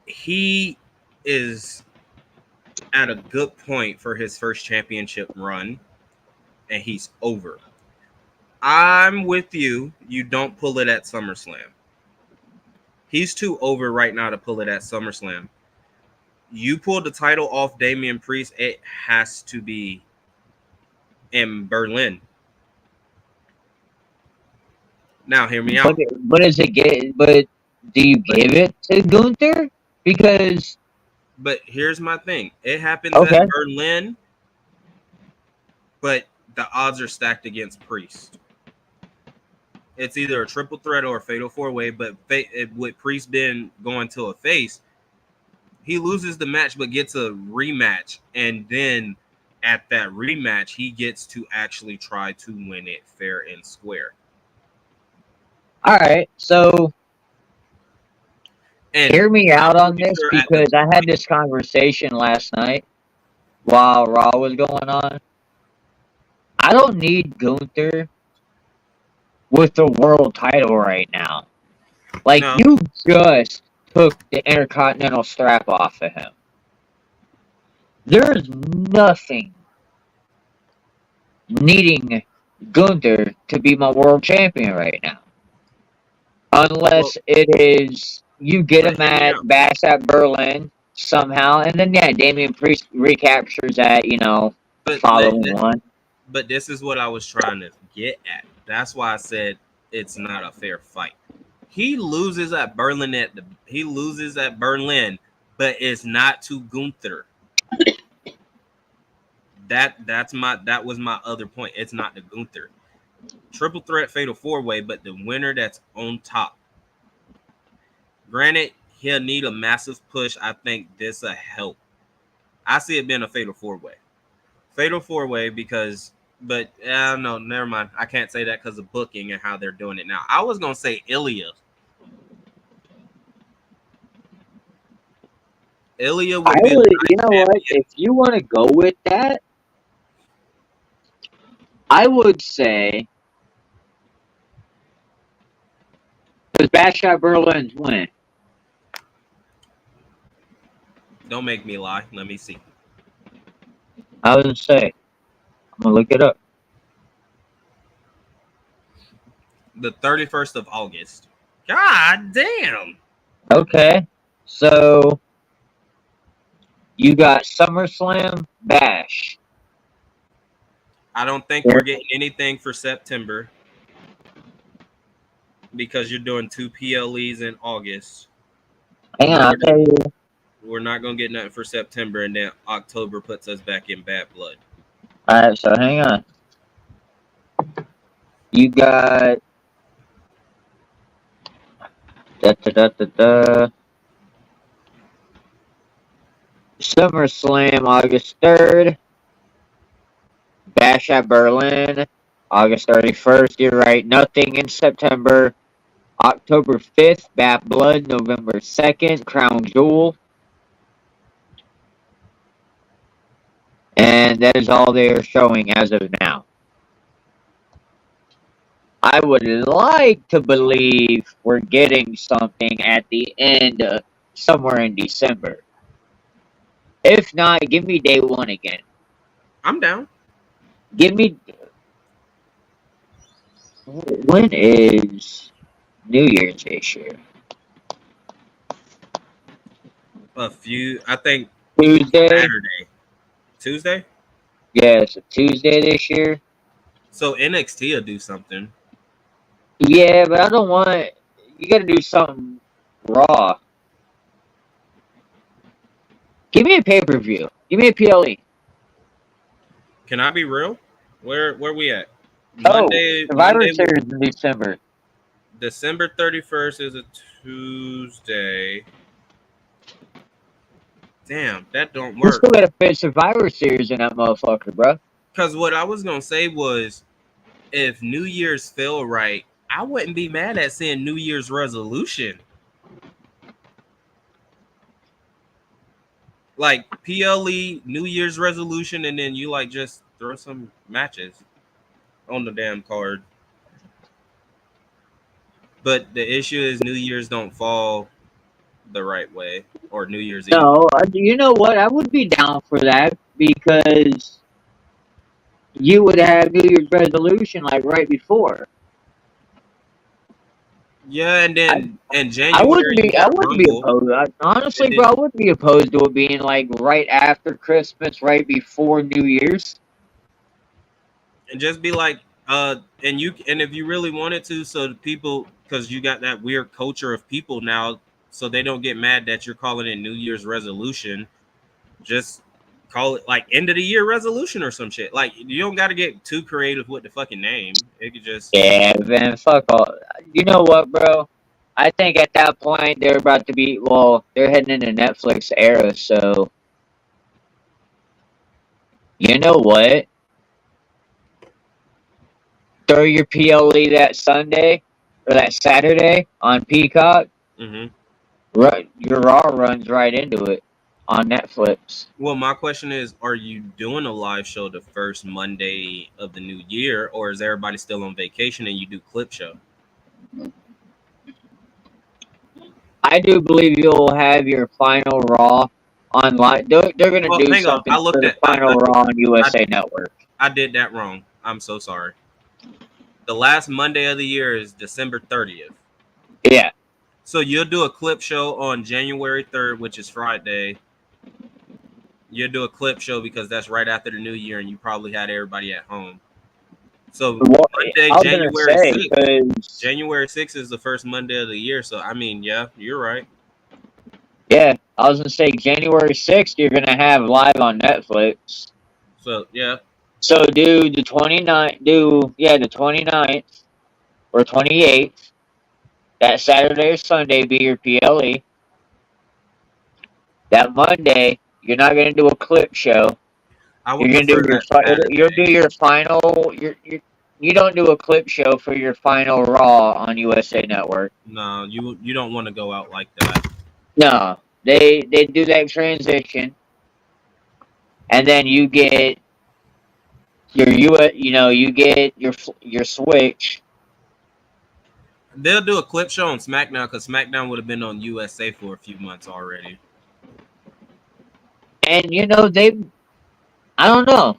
He is at a good point for his first championship run, and he's over. I'm with you. You don't pull it at SummerSlam. He's too over right now to pull it at SummerSlam. You pull the title off Damian Priest, it has to be in Berlin. Now, hear me out. But is it get? But do you give it to Gunther? Because But here's my thing. It happens okay, at Berlin, but the odds are stacked against Priest. It's either a triple threat or a fatal four-way, but with Priest being going to a face, he loses the match but gets a rematch, and then at that rematch, he gets to actually try to win it fair and square. all right. So And hear me I'm out on pretty this sure at the because I had this conversation last night while Raw was going on. I don't need Gunther with the world title right now. Like no, you just took the Intercontinental strap off of him. There's nothing needing Gunther to be my world champion right now. well, Unless it is you get but him hear me at out. Bash at Berlin somehow, and then yeah, Damian Priest recaptures that, But following one. but this is what I was trying to get at. That's why I said it's not a fair fight. He loses at Berlin he loses at Berlin, but it's not to Gunther. That was my other point. It's not the Gunther. Triple threat fatal four way, but the winner that's on top. Granted, he'll need a massive push. I think this will help. I see it being a fatal four way. Fatal four way because, but no, never mind. I can't say that because of booking and how they're doing it now. I was gonna say Ilya. Ilya I would be a would, you nice know what? champion. If you want to go with that, I would say does Bash at Berlin's win? Don't make me lie. Let me see. I would say I'm gonna look it up. The 31st of August. God damn. Okay, so you got SummerSlam Bash. I don't think we're getting anything for September because you're doing two PLEs in August. Hang on, I'll tell you. We're not gonna get nothing for September, and then October puts us back in bad blood. All right, so hang on. You got da da da da da. SummerSlam August 3rd. Bash at Berlin August 31st. You're right. Nothing in September. October 5th, Bad Blood. November 2nd, Crown Jewel. And that is all they are showing as of now. I would like to believe we're getting something at the end of somewhere in December. If not, give me day one again. I'm down. Give me. When is New Year's this year? I think Tuesday? Saturday, Tuesday. Yeah, it's a Tuesday this year. So NXT will do something. Yeah, but I don't want. You gotta do something raw. Give me a pay per view. Give me a PLE. Can I be real? Where we at? Oh, Monday, Survivor Series in December. December 31st is a Tuesday. Damn, that don't We work. still gotta fit Survivor Series in that motherfucker, bro. Because what I was gonna say was if New Year's feel right, I wouldn't be mad at seeing New Year's resolution. Like PLE, New Year's resolution, and then you like just throw some matches on the damn card. But the issue is New Year's don't fall the right way, or New Year's Eve. No, you know what? I would be down for that because you would have New Year's resolution like right before. Yeah, and I, then in January you I got wouldn't be Rumble, opposed. and Honestly, bro, then I wouldn't be opposed to it being like right after Christmas, right before New Year's. and just be like, and if you really wanted to, so the people, because you got that weird culture of people now, so they don't get mad that you're calling it New Year's resolution. Just call it like end of the year resolution or some shit. Like you don't got to get too creative with the fucking name. It could just Yeah, man, fuck all. You know what, bro? I think at that point they're about to be. Well, they're heading into Netflix era, so you know what? Throw your PLE that Sunday or that Saturday on Peacock. mm-hmm. Your Raw runs right into it on Netflix. Well, my question is, are you doing a live show the first Monday of the new year, or is everybody still on vacation and you do clip show? I do believe you'll have your final Raw online. They're gonna Well, do hang on. something for the final Raw on I, USA Network. I did that wrong. I'm so sorry. The last Monday of the year is December 30th. Yeah. So you'll do a clip show on January 3rd, which is Friday. You'll do a clip show because that's right after the new year and you probably had everybody at home. So Well, Monday, I was gonna say because January 6th is the first Monday of the year. So I mean, yeah, you're right. yeah, I was gonna say January 6th you're gonna have live on Netflix. So yeah, So do the 29th, the 29th or 28th. That Saturday or Sunday be your PLE. That Monday you're not gonna do a clip show. I You're would gonna do prefer your that you'll Saturday. do your final. You don't do a clip show for your final Raw on USA Network. No, you don't want to go out like that. No, they do that transition, and then you get your you get your switch. They'll do a clip show on SmackDown because SmackDown would have been on USA for a few months already. And I don't know.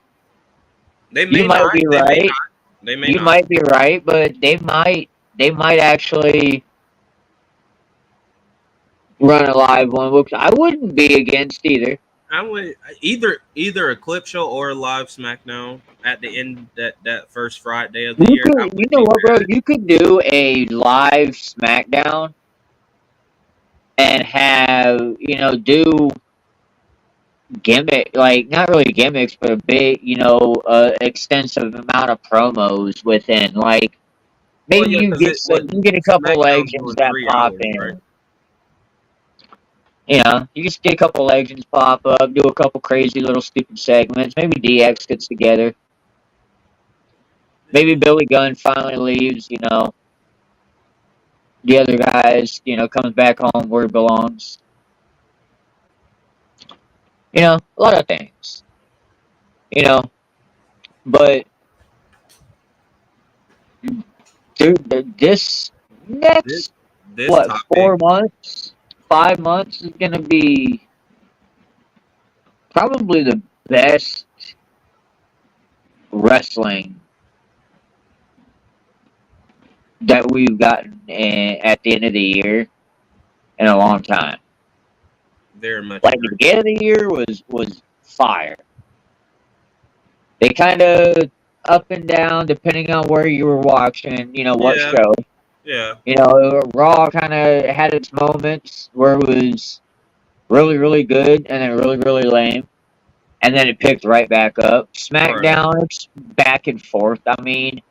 They You may might not. be They may right. not. They may You not. might be right, but they might actually run a live one, which I wouldn't be against either. I would either a clip show or a live SmackDown at the end that first Friday of the year. I You wouldn't know be what, bro? mad. You could do a live SmackDown and have do gimmick, like not really gimmicks, but a big extensive amount of promos within. Like Well, maybe yeah, because it what you get a couple SmackDown's legends doing that three pop hours, right? in. You just get a couple legends pop up, do a couple crazy little stupid segments. Maybe DX gets together. Maybe Billy Gunn finally leaves. The other guys, comes back home where he belongs. A lot of things. You know, but dude, this This next this topic, 4 months, 5 months is gonna be probably the best wrestling that we've gotten at the end of the year in a long time. very much Like the agree. beginning of the year was fire. They kind of up and down depending on where you were watching. What Yeah, show. yeah. Raw kind of had its moments where it was really, really good and then really, really lame. And then it picked right back up. Right. SmackDown, it's back and forth. I mean,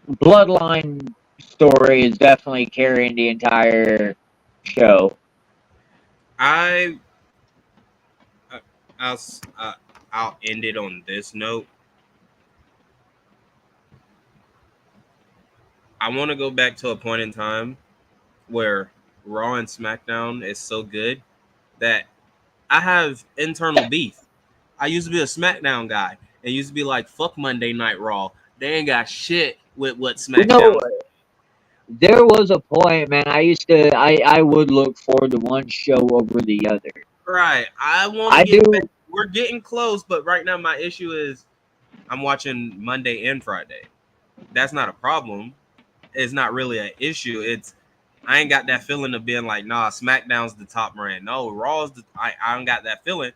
Bloodline story is definitely carrying the entire show. I I'll s- uh, I'll end it on this note. I want to go back to a point in time where Raw and SmackDown is so good that I have internal beef. I used to be a SmackDown guy and used to be like, fuck Monday Night Raw. They ain't got shit with what You know, SmackDown. there was a point, man. I would look forward to one show over the other. Right. I want to I do. get back. We're getting close, but right now my issue is I'm watching Monday and Friday. That's not a problem. It's not really an issue. It's I ain't got that feeling of being like, nah, SmackDown's the top brand. No, Raw's I don't got that feeling.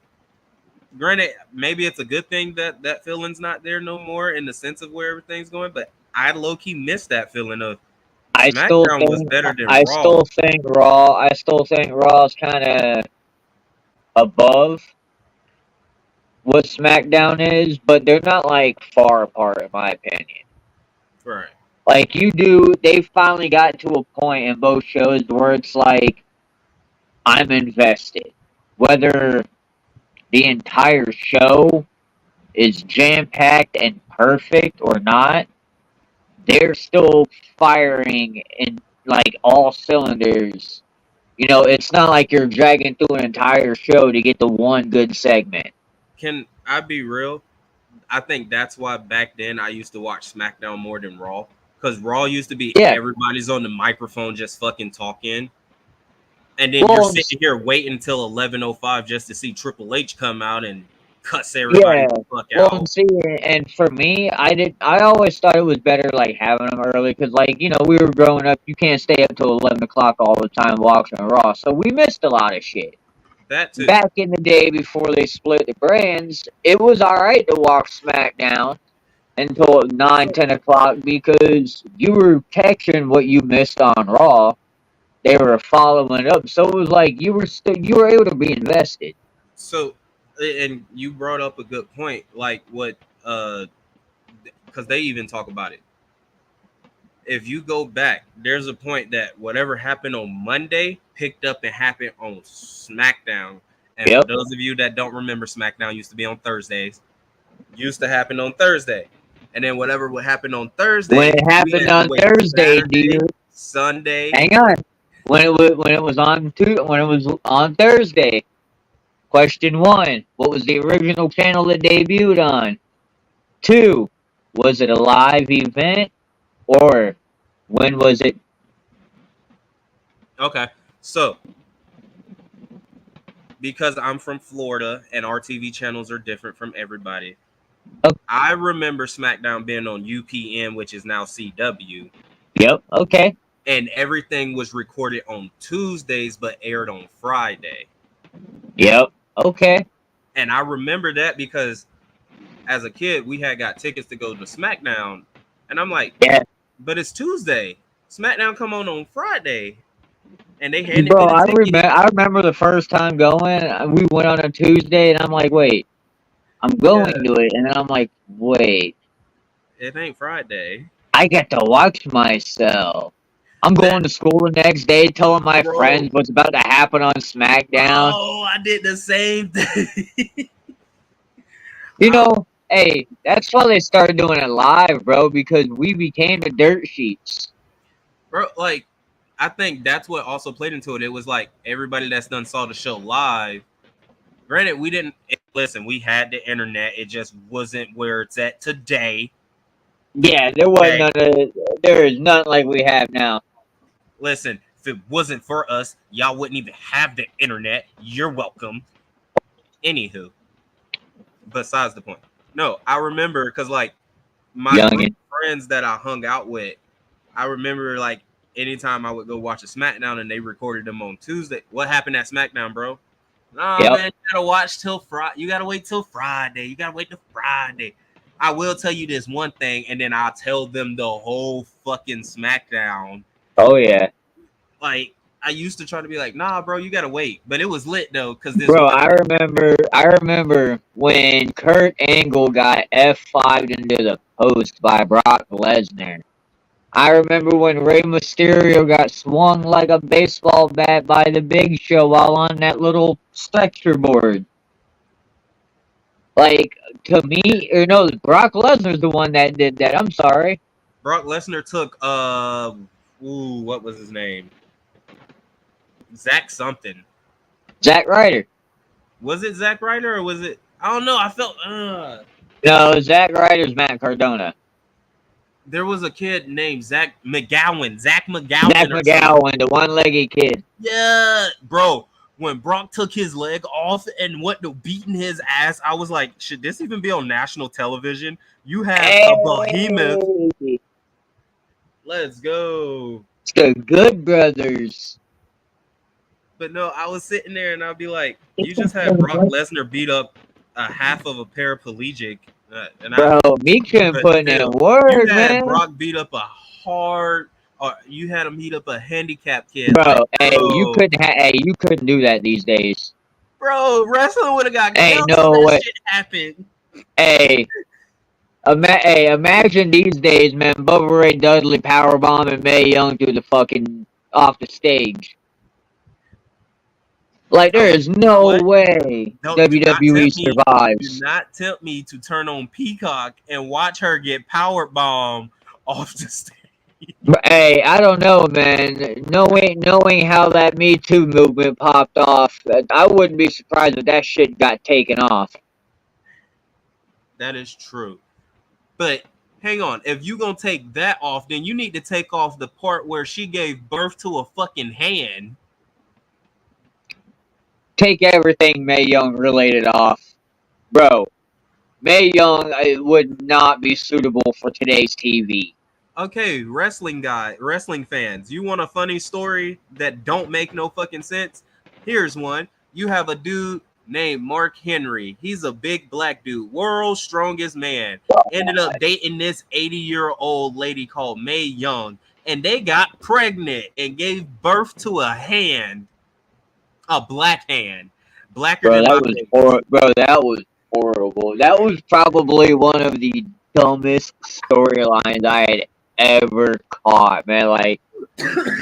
Granted, maybe it's a good thing that that feeling's not there no more in the sense of where everything's going, but I low key miss that feeling of I still SmackDown was think. better than I Raw. still think Raw. I still think Raw's kind of above what SmackDown is, but they're not like far apart, in my opinion. Right. Like they finally got to a point in both shows where it's like I'm invested. Whether the entire show is jam packed and perfect or not, they're still firing in like all cylinders. You know, it's not like you're dragging through an entire show to get the one good segment. Can I be real? I think that's why back then I used to watch SmackDown more than Raw. Because Raw used to be Yeah. everybody's on the microphone just fucking talking. And then you're Well, sitting here waiting until 11:05 just to see Triple H come out and cuss everybody yeah. the fuck Well, out. and see, and for me, I always thought it was better like having them early because, like, you know, we were growing up. You can't stay up till 11 o'clock all the time watching Raw, so we missed a lot of shit. That too. Back in the day before they split the brands, it was all right to watch SmackDown until 9, 10 o'clock because you were catching what you missed on Raw. They were following up, so it was like you were able to be invested. So, and you brought up a good point, like what, because they even talk about it. If you go back, there's a point that whatever happened on Monday picked up and happened on SmackDown. And for Yep. those of you that don't remember, SmackDown used to be on Thursdays. Used to happen on Thursday, and then whatever would happen on Thursday, When it we happened had to on wait Thursday, Saturday, dude. Sunday. Hang on. When it was on Thursday. Question 1: what was the original channel that debuted on? 2: was it a live event or when was it? Okay, so because I'm from Florida and our TV channels are different from everybody, Oh, I remember SmackDown being on UPN, which is now CW, yep. Okay. and everything was recorded on Tuesdays but aired on Friday. Yep. Okay. And I remember that because as a kid, we had got tickets to go to SmackDown, and I'm like, Yeah. but it's Tuesday. SmackDown come on Friday, and they handed me Bro, the ticket. I remember the first time going. We went on a Tuesday, and I'm like, wait, I'm Yeah, going to it, and then I'm like, wait, it ain't Friday, I get to watch myself. I'm that going to school the next day, telling my bro. friends what's about to happen on SmackDown. Bro, I did the same thing. You I, know, hey, that's why they started doing it live, bro, because we became the dirt sheets. bro, like, I think that's what also played into it. It was like everybody that's done saw the show live. Granted, we didn't listen. We had the internet. It just wasn't where it's at today. Yeah, there wasn't Okay, there is nothing like we have now. listen. If it wasn't for us, y'all wouldn't even have the internet. You're welcome. Anywho, besides the point. No, I remember because like my group Youngin. of friends that I hung out with, I remember like anytime I would go watch a SmackDown and they recorded them on Tuesday. What happened at SmackDown, bro? Nah, Yep. man, you gotta watch till Friday. You gotta wait till Friday. You gotta wait till Friday. I will tell you this one thing, and then I'll tell them the whole fucking SmackDown. Oh yeah. Like I used to try to be like, nah, bro, you gotta wait. But it was lit though, because this Bro, one I remember when Kurt Angle got F5'd into the post by Brock Lesnar. I remember when Rey Mysterio got swung like a baseball bat by the Big Show while on that little stretcher board. Like, to me, or no, Brock Lesnar's the one that did that. I'm sorry. Brock Lesnar took what was his name? Zack something. Zack Ryder. Was it Zack Ryder or was it? I don't know. I felt No, Zack Ryder's Matt Cardona. there was a kid named Zach McGowan. Zack or something. McGowan, the one-legged kid. Yeah, bro. When Brock took his leg off and went to beating his ass, I was like, should this even be on national television? You have a behemoth. Let's go. It's the Good Brothers. But no, I was sitting there and I'd be like, you just had Brock Lesnar beat up a half of a paraplegic. Bro, me couldn't put in work, you had man. Brock beat up you had him beat up a handicapped kid. Bro, like, hey, you couldn't do that these days. Bro, wrestling would have got killed no if way. that shit happened. Hey, imagine these days, man. Bubba Ray Dudley powerbomb and Mae Young through the fucking off the stage. Like there is no way WWE survives. Do not tempt me to turn on Peacock and watch her get powerbomb off the stage. But, hey, I don't know, man. Knowing how that Me Too movement popped off, I wouldn't be surprised if that shit got taken off. That is true. But hang on, if you gonna take that off, then you need to take off the part where she gave birth to a fucking hand. Take everything Mae Young related off. Bro, Mae Young would not be suitable for today's TV. Okay, wrestling fans, you want a funny story that don't make no fucking sense? Here's one. You have a dude named Mark Henry. He's a big black dude, world's strongest man. Ended up dating this 80-year-old lady called Mae Young, and they got pregnant and gave birth to a hand. A black hand. Blacker than that was horrible. That was probably one of the dumbest storylines I had ever caught, man. Like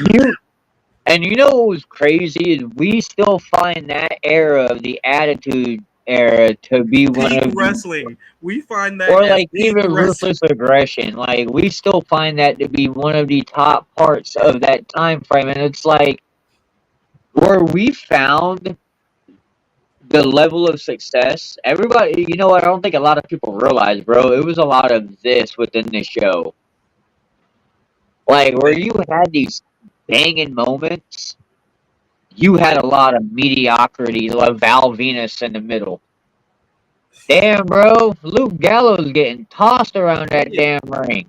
you know what was crazy is we still find that era of the Attitude Era to be one of wrestling. We find that, or like even Ruthless Aggression. Like we still find that to be one of the top parts of that time frame, and it's like where we found the level of success. Everybody, you know what? I don't think a lot of people realize, bro. It was a lot of this within the show. Like, where you had these banging moments, you had a lot of mediocrity, like Val Venus in the middle. Damn, bro. Luke Gallows getting tossed around that damn ring.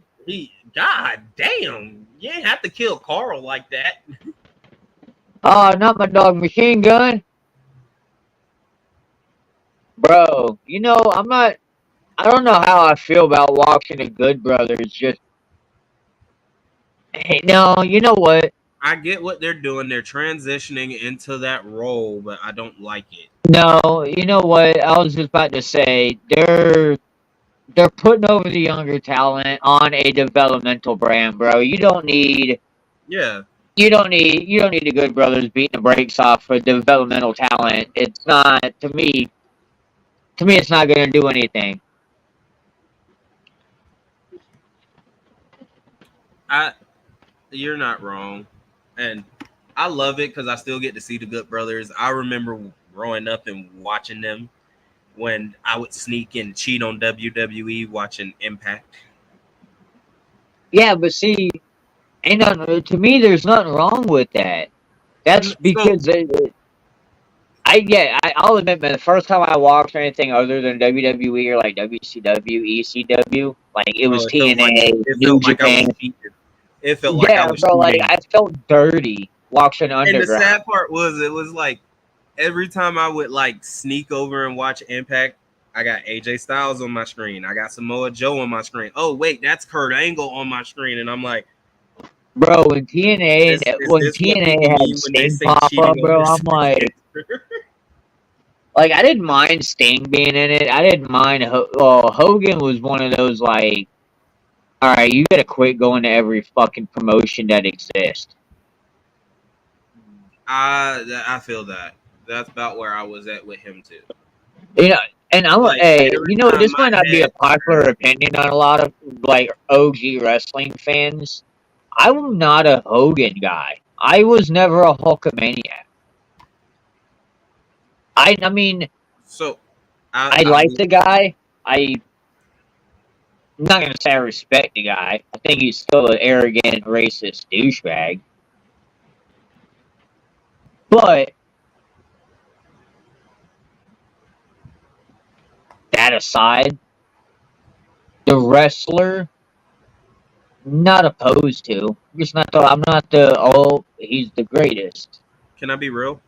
God damn. You ain't have to kill Carl like that. Oh, not my dog Machine Gun. Bro, you know, I don't know how I feel about watching the Good Brothers just. Hey, no, you know what? I get what they're doing. They're transitioning into that role, but I don't like it. No, you know what? I was just about to say they're putting over the younger talent on a developmental brand, bro. You don't need the Good Brothers beating the brakes off for developmental talent. It's not to me it's not gonna do anything. You're not wrong. And I love it because I still get to see the Good Brothers. I remember growing up and watching them when I would sneak and cheat on WWE watching Impact. Yeah, but see, to me, there's nothing wrong with that. That's because I'll admit, man, the first time I watched anything other than WWE or like WCW, ECW, like it was TNA, New Japan. It felt like I was bro, like I felt dirty watching Underground. And the sad part was, it was like every time I would like sneak over and watch Impact, I got AJ Styles on my screen. I got Samoa Joe on my screen. Oh wait, that's Kurt Angle on my screen, and I'm like, bro, when TNA had Sting pop up, bro, I'm like, like I didn't mind Sting being in it. I didn't mind. Hogan was one of those like, all right, you gotta quit going to every fucking promotion that exists. I feel that. That's about where I was at with him too. You know, And Like hey, every time this my might not be a head popular turned, opinion on a lot of like OG wrestling fans. I'm not a Hogan guy. I was never a Hulkamaniac. I mean, so I I'll like be the guy. I'm not gonna say I respect the guy. I think he's still an arrogant, racist douchebag. But that aside, the wrestler, not opposed to. I'm not the he's the greatest. can I be real?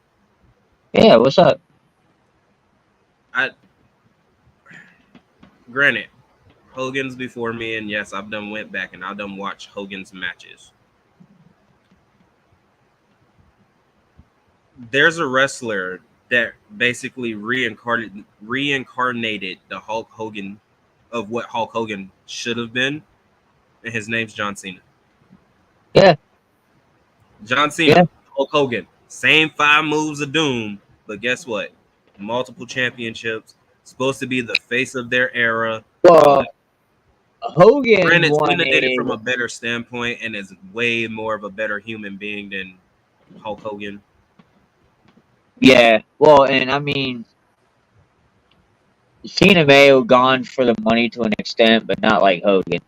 Yeah, what's up? I granted Hogan's before me, and yes, I've done went back and I've done watched Hogan's matches. There's a wrestler that basically reincarnated the Hulk Hogan of what Hulk Hogan should have been, and his name's John Cena. Yeah, John yeah. Cena, Hulk Hogan, same 5 moves of doom, but guess what? Multiple championships, supposed to be the face of their era, all Well, that. Hogan Granted, Cena did it from wanted. a better standpoint and is way more of a better human being than Hulk Hogan. Yeah, well, and I mean, Cena may have gone for the money to an extent, but not like Hogan.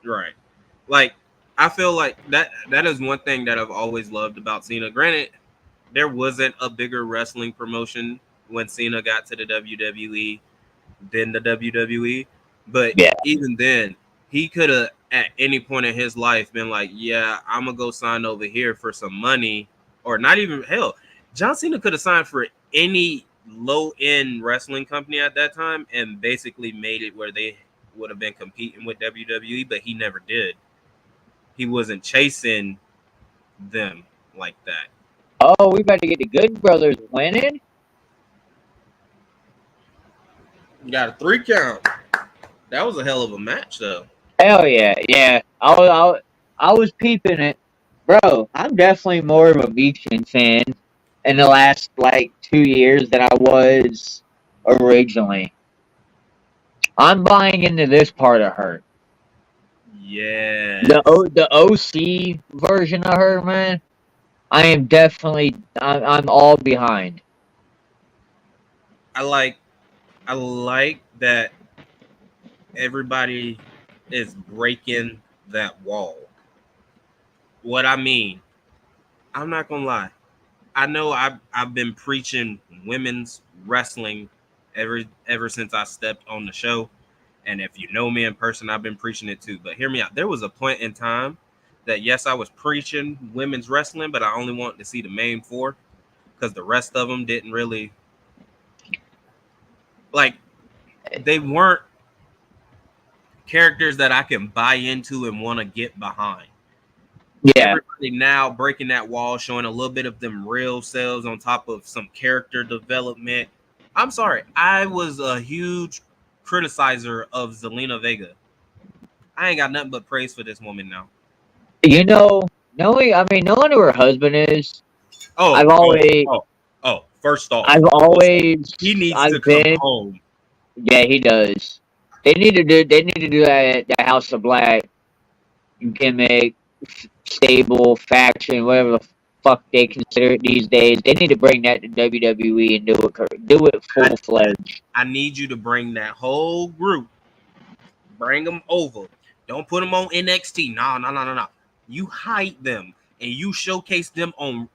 Right. Like, I feel like that is one thing that I've always loved about Cena. Granted, there wasn't a bigger wrestling promotion when Cena got to the WWE than the WWE. But Yeah, even then, he could have at any point in his life been like, yeah, I'm gonna go sign over here for some money. Or not even hell. John Cena could have signed for any low end wrestling company at that time and basically made it where they would have been competing with WWE, but he never did. He wasn't chasing them like that. oh, we better get the Good Brothers winning. You got a 3 count. That was a hell of a match, though. Hell yeah, yeah. I was peeping it, bro. I'm definitely more of a Meechin fan in the last like 2 years than I was originally. I'm buying into this part of her. Yes. The OC version of her, man. I am definitely I'm all behind. I like I like that everybody is breaking that wall. What I mean, I'm not gonna lie. I know I've been preaching women's wrestling ever since I stepped on the show. And if you know me in person, I've been preaching it too. But hear me out. There was a point in time that yes, I was preaching women's wrestling, but I only wanted to see the main 4 because the rest of them didn't really like they weren't characters that I can buy into and want to get behind. Yeah, Everybody now breaking that wall, showing a little bit of them real selves on top of some character development. I'm sorry, I was a huge criticizer of Zelina Vega. I ain't got nothing but praise for this woman now. knowing who her husband is, Oh, I've oh, always, oh, oh. First off, I've always, he needs to I've come been, home. yeah, he does. They need to do that House of Black gimmick, stable, faction, whatever the fuck they consider it these days. They need to bring that to WWE and do it I, full fledged. I need you to bring that whole group, bring them over. Don't put them on NXT. No, no, no, no, no. You hide them and you showcase them on.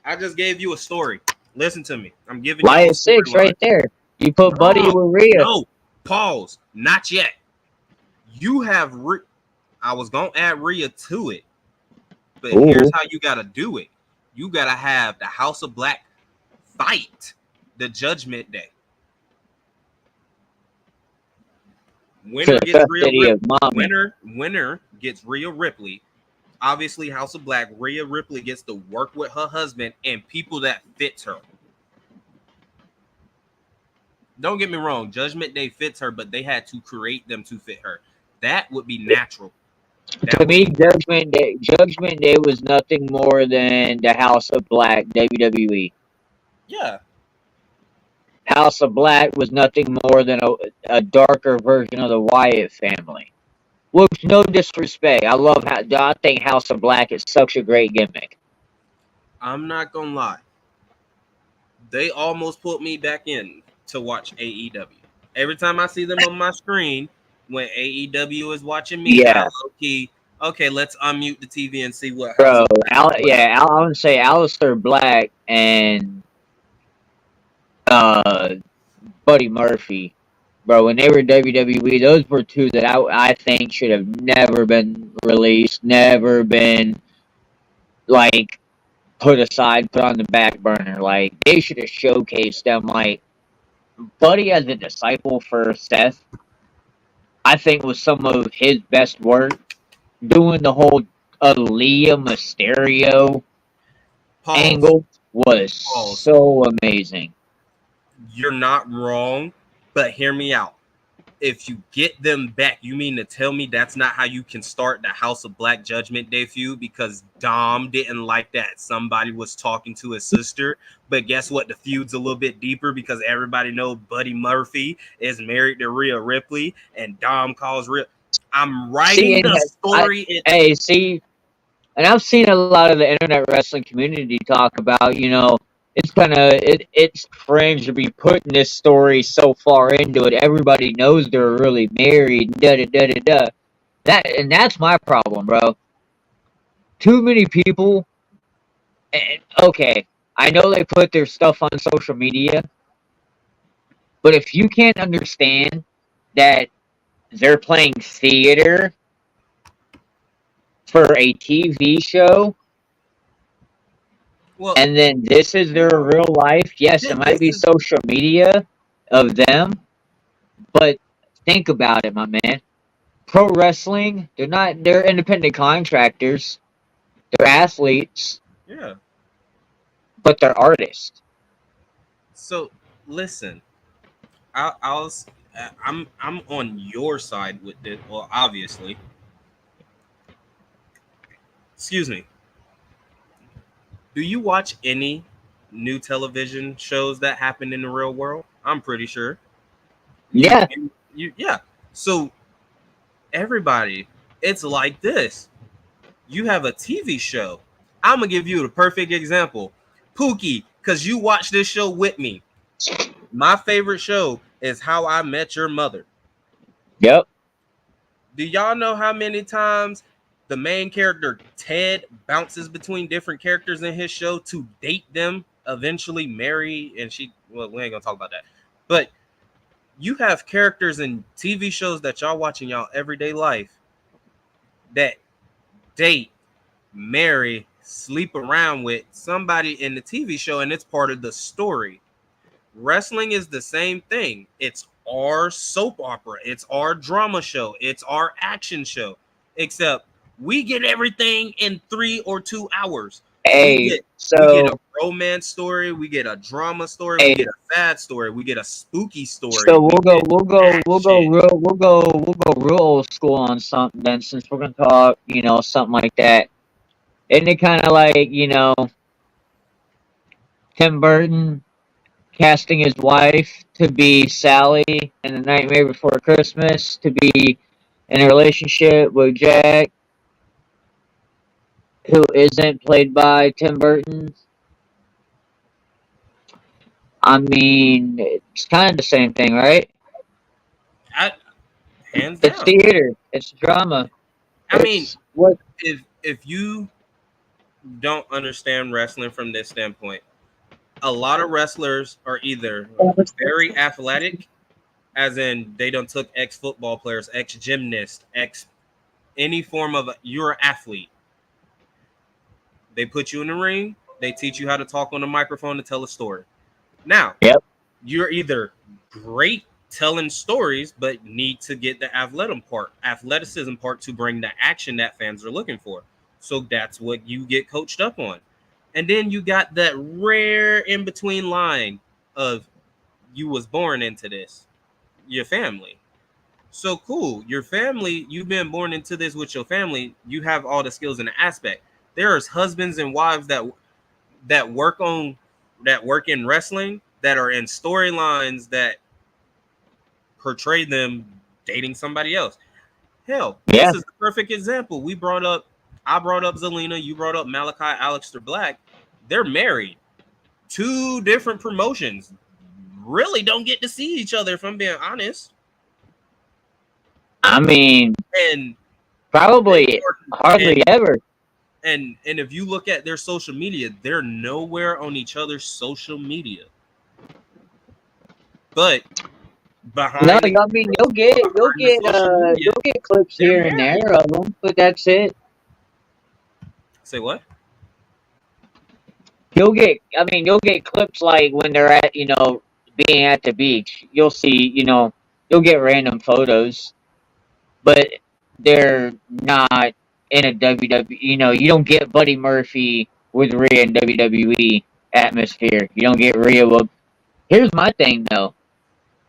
I just gave you a story. Listen to me. I'm giving y'all a Riot 6 storyline. right there. You put Buddy No, with Rhea. no. Pause. Not yet. You have. I was gonna add Rhea to it, but Ooh. here's how you gotta do it. You gotta have the House of Black fight the Judgment Day. Winner gets Rhea Ripley. Winner gets Rhea Ripley. Obviously, House of Black. Rhea Ripley gets to work with her husband and people that fits her. Don't get me wrong, Judgment Day fits her, but they had to create them to fit her. That would be natural. To me, Judgment Day was nothing more than the House of Black WWE. Yeah. House of Black was nothing more than a darker version of the Wyatt family. With no disrespect, I think House of Black is such a great gimmick. I'm not gonna lie. They almost put me back in to watch AEW. Every time I see them on my screen, when AEW is watching me, I Yeah, low key, okay, let's unmute the TV and see what House bro. of Black is putting on. I would say Aleister Black and uh, Buddy Murphy, bro. When they were WWE, those were two that I think should have never been released, never been like put aside, put on the back burner. Like they should have showcased them. Like Buddy as a disciple for Seth, I think was some of his best work. Doing the whole Aaliyah Mysterio Pause. angle was Pause. so amazing. You're not wrong, but hear me out. If you get them back, you mean to tell me that's not how you can start the House of Black Judgment Day feud? Because Dom didn't like that somebody was talking to his sister. But guess what? The feud's a little bit deeper because everybody knows Buddy Murphy is married to Rhea Ripley, and Dom calls Rhea. I'm See, writing the story. see, and I've seen a lot of the internet wrestling community talk about, it's cringe to be putting this story so far into it. Everybody knows they're really married. Da da da da da. That's my problem, bro. Too many people. And, okay, I know they put their stuff on social media, but if you can't understand that they're playing theater for a TV show, Well, and then this is their real life. Yes, it might this be is social media of them, but think about it, my man. Pro wrestling, they're independent contractors. They're athletes, yeah. but they're artists. So listen, I was I'm on your side with it. Well, obviously, excuse me. Do you watch any new television shows that happen in the real world? I'm pretty sure. Yeah, Yeah. So everybody, it's like this. You have a TV show. I'm gonna give you the perfect example. Pookie, because you watch this show with me. My favorite show is How I Met Your Mother. yep. Do y'all know how many times the main character Ted bounces between different characters in his show to date them, eventually marry, and well, we ain't gonna talk about that. But you have characters in TV shows that y'all watch in y'all everyday life that date, marry, sleep around with somebody in the TV show, and it's part of the story. Wrestling is the same thing. It's our soap opera, it's our drama show, it's our action show, except we get everything in 3 or 2 hours. We Hey, get we get so a romance story, we get a drama story, we hey, get a sad story, we get a spooky story, so we get action. we'll go real old school on something then, since we're gonna talk, something like that. Isn't it kind of like, Tim Burton casting his wife to be Sally in The Nightmare Before Christmas, to be in a relationship with Jack, who isn't played by Tim Burton? I mean, it's kind of the same thing, right? I, hands It's down. theater, it's drama, I mean, it's what. if you don't understand wrestling from this standpoint, a lot of wrestlers are either very athletic, as in they don't took ex football players, ex gymnast, ex any form of you're an athlete. They put you in the ring. They teach you how to talk on the microphone to tell a story. Now, Yep. you're either great telling stories, but need to get the athleticism part to bring the action that fans are looking for. So that's what you get coached up on. And then you got that rare in between line of you was born into this, your family. So cool. Your family, you've been born into this with your family. You have all the skills in the aspect. There's husbands and wives that work in wrestling that are in storylines that portray them dating somebody else. Hell, Yeah. this is the perfect example. I brought up Zelina, you brought up Malachi Aleister Black. They're married. Two different promotions. Really don't get to see each other, if I'm being honest. I mean, And probably hardly and ever. and if you look at their social media, they're nowhere on each other's social media. But No, behind I mean you'll behind the social media, you'll get clips they're here and married. there of them, but that's it. Say what? You'll get clips like when they're at, being at the beach. You'll see, you'll get random photos, but they're not in a WWE. You don't get Buddy Murphy with Rhea in WWE atmosphere. You don't get Rhea. Here's my thing though.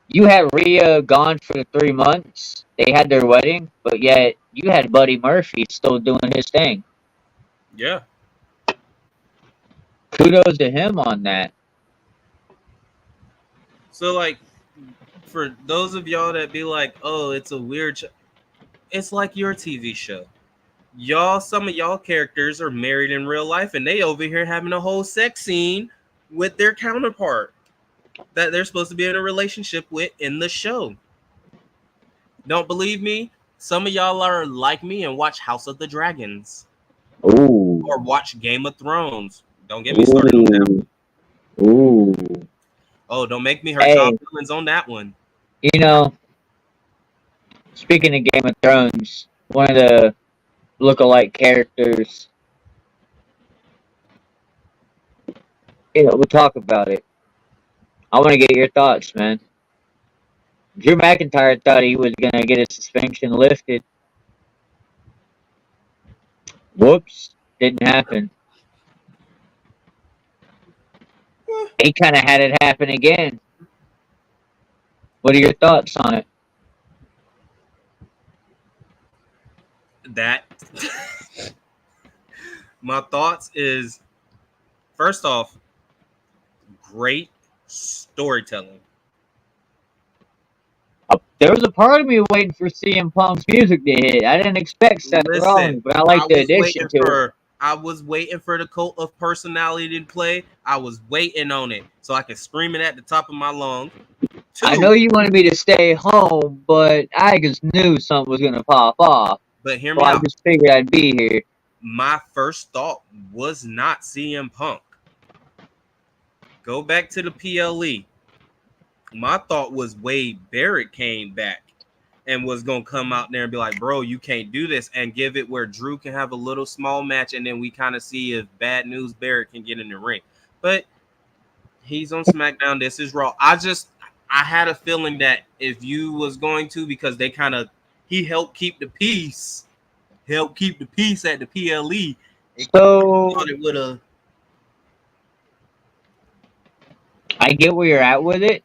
You had Rhea gone for 3 months. They had their wedding, but yet you had Buddy Murphy still doing his thing. Yeah. Kudos to him on that. So like for those of y'all that be like, oh, it's a weird it's like your TV show. Some of y'all characters are married in real life and they over here having a whole sex scene with their counterpart that they're supposed to be in a relationship with in the show. Don't believe me? Some of y'all are like me and watch House of the Dragons Ooh. or watch Game of Thrones. Don't get me started on that one. Ooh. Oh, don't make me hurt Hey, y'all feelings on that one. you know, speaking of Game of Thrones, one of the look-alike characters, we'll talk about it. I want to get your thoughts, man. Drew McIntyre thought he was going to get his suspension lifted. Whoops. Didn't happen. He kind of had it happen again. What are your thoughts on it? That my thoughts is first off, great storytelling. There was a part of me waiting for CM Punk's music to hit. I didn't expect Seth Listen, Rollins, but I like the addition to it. I was waiting for the cult of personality to play. I was waiting on it so I could scream it at the top of my lungs. I know you wanted me to stay home, but I just knew something was going to pop off. But hear So me I out. just figured I'd be here. My first thought was not CM Punk. Go back to the PLE. My thought was Wade Barrett came back and was going to come out there and be like, bro, you can't do this, and give it where Drew can have a little small match, and then we kind of see if Bad News Barrett can get in the ring. But he's on SmackDown. This is Raw. I had a feeling that if you was going to, because he helped keep the peace. Help keep the peace at the PLE. So It would have. I get where you're at with it.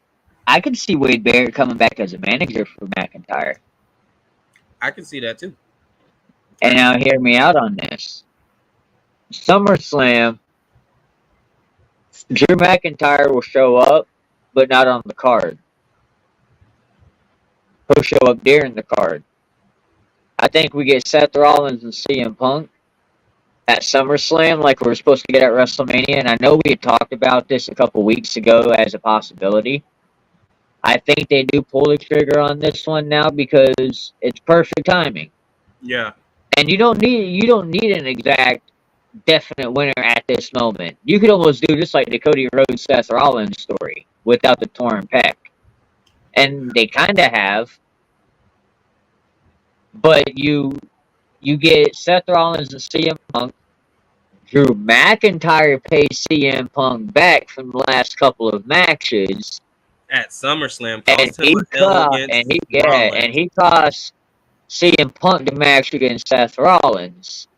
I could see Wade Barrett coming back as a manager for McIntyre. I can see that too. And now hear me out on this. SummerSlam, Drew McIntyre will show up, but not on the card. He'll show up during the card. I think we get Seth Rollins and CM Punk at SummerSlam like we're supposed to get at WrestleMania, and I know we had talked about this a couple weeks ago as a possibility. I think they do pull the trigger on this one now because it's perfect timing. Yeah. And you don't need an exact definite winner at this moment. You could almost do just like the Cody Rhodes Seth Rollins story without the torn pec. And they kind of have. But you get Seth Rollins and CM Punk. Drew McIntyre pays CM Punk back from the last couple of matches. At SummerSlam, And cost him a L against Rollins. and he cost CM Punk the match against Seth Rollins.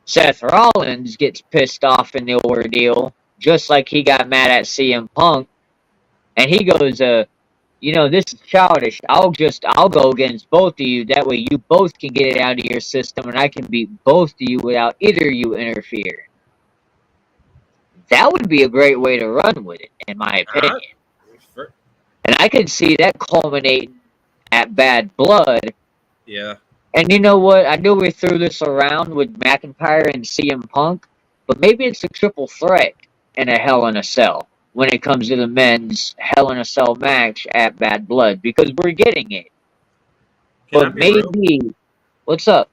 Seth Rollins gets pissed off in the ordeal, just like he got mad at CM Punk, and he goes, this is childish. I'll go against both of you. That way you both can get it out of your system, and I can beat both of you without either of you interfering. That would be a great way to run with it, in my opinion. And I could see that culminating at Bad Blood. Yeah. And you know what? I know we threw this around with McIntyre and CM Punk, but maybe it's a triple threat in a Hell in a Cell when it comes to the men's Hell in a Cell match at Bad Blood, because we're getting it. Can I But be real? maybe, what's up?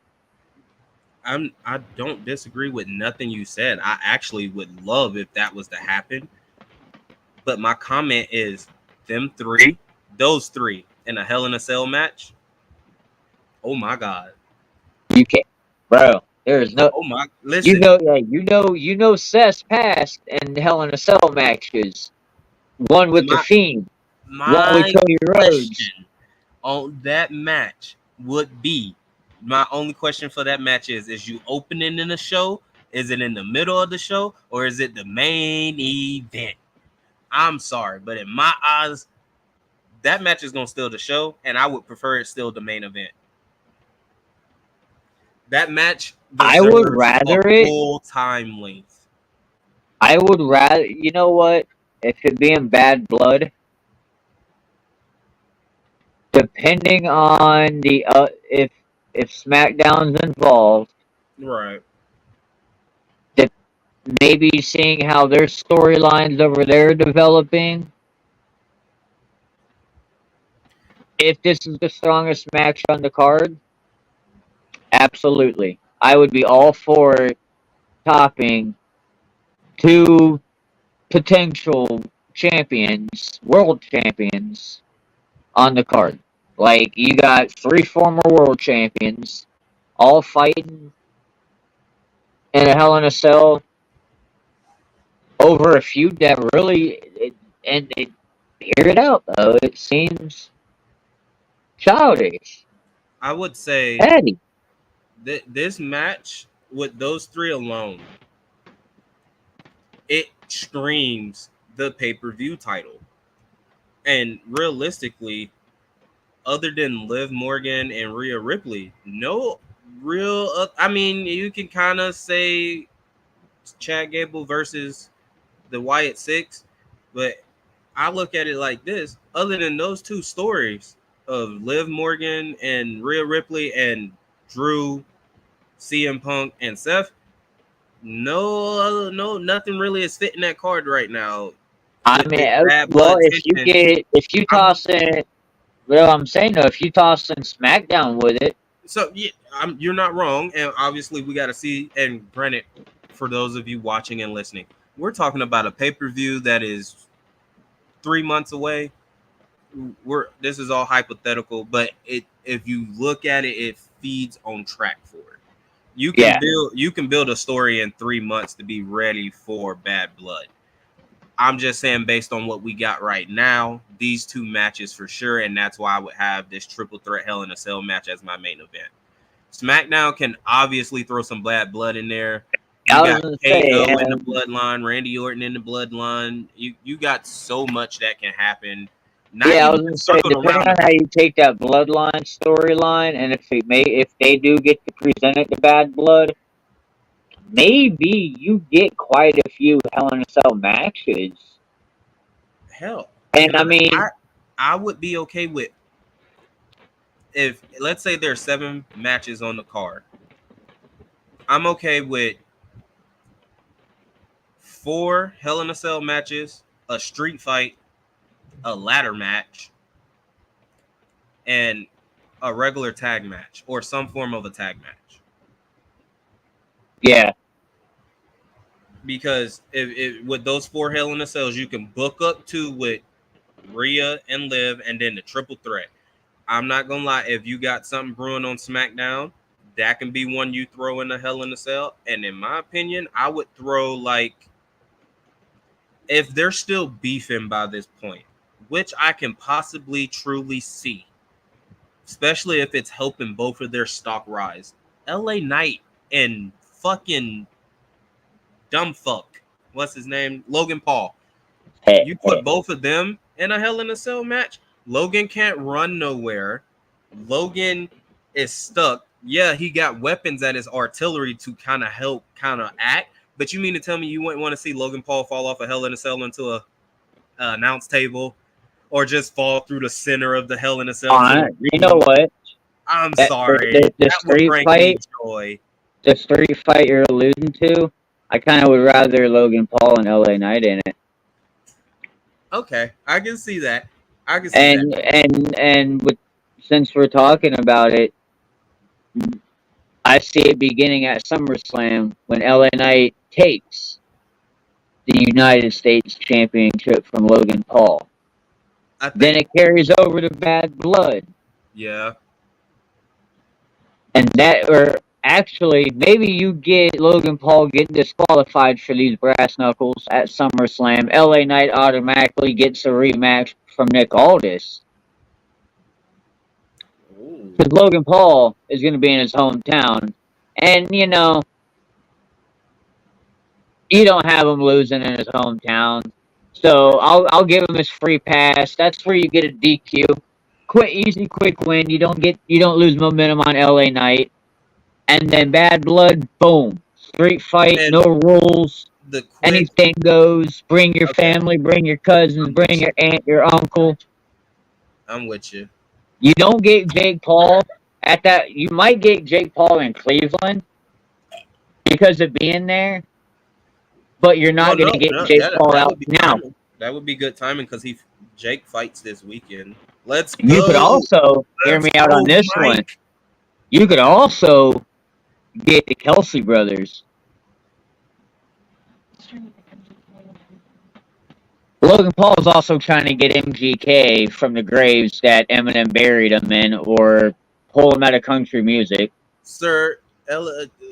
I don't disagree with nothing you said. I actually would love if that was to happen. But my comment is those three in a Hell in a Cell match. Oh my God. You can't, bro. There's no, Oh my, listen, you know, Seth's past and Hell in a Cell matches. One with the my Fiend, one with my Cody Rhodes. question on that match would be my only question for that match is you opening in the show? Is it in the middle of the show or is it the main event? I'm sorry, but in my eyes, that match is gonna steal the show, and I would prefer it still the main event. That match I would deserves a rather it. full time length. I would rather. You know what? If it being Bad Blood, depending on the if SmackDown's involved, Right. that maybe seeing how their storylines over there developing. If this is the strongest match on the card, absolutely, I would be all for topping two potential champions, world champions, on the card. Like, you got three former world champions all fighting in a Hell in a Cell over a feud that really. Hear it out, though. It seems childish. I would say Petty. that this match with those three alone, it streams the pay-per-view title. And realistically, other than Liv Morgan and Rhea Ripley, no real. I mean, you can kind of say Chad Gable versus the Wyatt Six, but I look at it like this: other than those two stories of Liv Morgan and Rhea Ripley and Drew, CM Punk, and Seth, no, nothing really is fitting that card right now. I With mean, this bad well, blood tension, if you I'm toss in, well, I'm saying though, if you toss in SmackDown with it, so yeah, you're not wrong, and obviously we got to see. And granted, for those of you watching and listening, we're talking about a pay-per-view that is 3 months away. This is all hypothetical, but if you look at it, it feeds on track for it. yeah, You can build a story in 3 months to be ready for Bad Blood. I'm just saying, based on what we got right now, these two matches for sure, and that's why I would have this triple threat Hell in a Cell match as my main event. SmackDown can obviously throw some Bad Blood in there. You I was got gonna say, KO in the bloodline, Randy Orton in the bloodline. You got so much that can happen. Not yeah, I even was gonna just say, circled depending around. on how you take that Bloodline storyline, and if they do get to present it to Bad Blood, maybe you get quite a few Hell in a Cell matches. Hell, And I because mean, I would be okay with if let's say there's 7 matches on the card. I'm okay with 4 Hell in a Cell matches, a street fight, a ladder match, and a regular tag match or some form of a tag match. yeah, Because if with those 4 Hell in a Cells, you can book up 2 with Rhea and Liv, and then the triple threat. I'm not gonna lie, if you got something brewing on SmackDown, that can be one you throw in the Hell in a Cell. And in my opinion, I would throw like if they're still beefing by this point, which I can possibly truly see, especially if it's helping both of their stock rise. LA Knight and fucking dumb fuck, what's his name? Logan Paul. You put both of them in a Hell in a Cell match. Logan can't run nowhere. Logan is stuck. Yeah, he got weapons at his artillery to kind of help act. But you mean to tell me you wouldn't want to see Logan Paul fall off a Hell in a Cell into a announce table or just fall through the center of the Hell in a Cell to the You know what? I'm That sorry. the That would street bring me fight, joy. the street fight you're alluding to, I kind of would rather Logan Paul and LA Knight in it. Okay, I can see that. I can see that. And since we're talking about it, I see it beginning at SummerSlam when LA Knight takes the United States Championship from Logan Paul. I Then think, it carries over to Bad Blood. yeah. And that, or actually, maybe you get Logan Paul getting disqualified for these brass knuckles at SummerSlam. LA Knight automatically gets a rematch from Nick Aldis. Ooh. Because Logan Paul is going to be in his hometown. And, you know, you don't have him losing in his hometown. So I'll give him his free pass. That's where you get a DQ. Quick, easy, quick win. You don't lose momentum on LA Knight. And then Bad Blood, boom. Street fight, And no rules. the quick, Anything goes. Bring your okay, family, bring your cousins, I'm with bring you. your aunt, your uncle. I'm with you. You don't get Jake Paul at that. You might get Jake Paul in Cleveland because of being there, but you're Well, not going to no, get no, Jake yeah, Paul that out would be now. timing. That would be good timing because Jake fights this weekend. Let's You could go. also hear Let's me out on go, this one. Mike. You could also get the Kelsey brothers. Logan Paul is also trying to get MGK from the graves that Eminem buried him in, or pull him out of country music. Sir,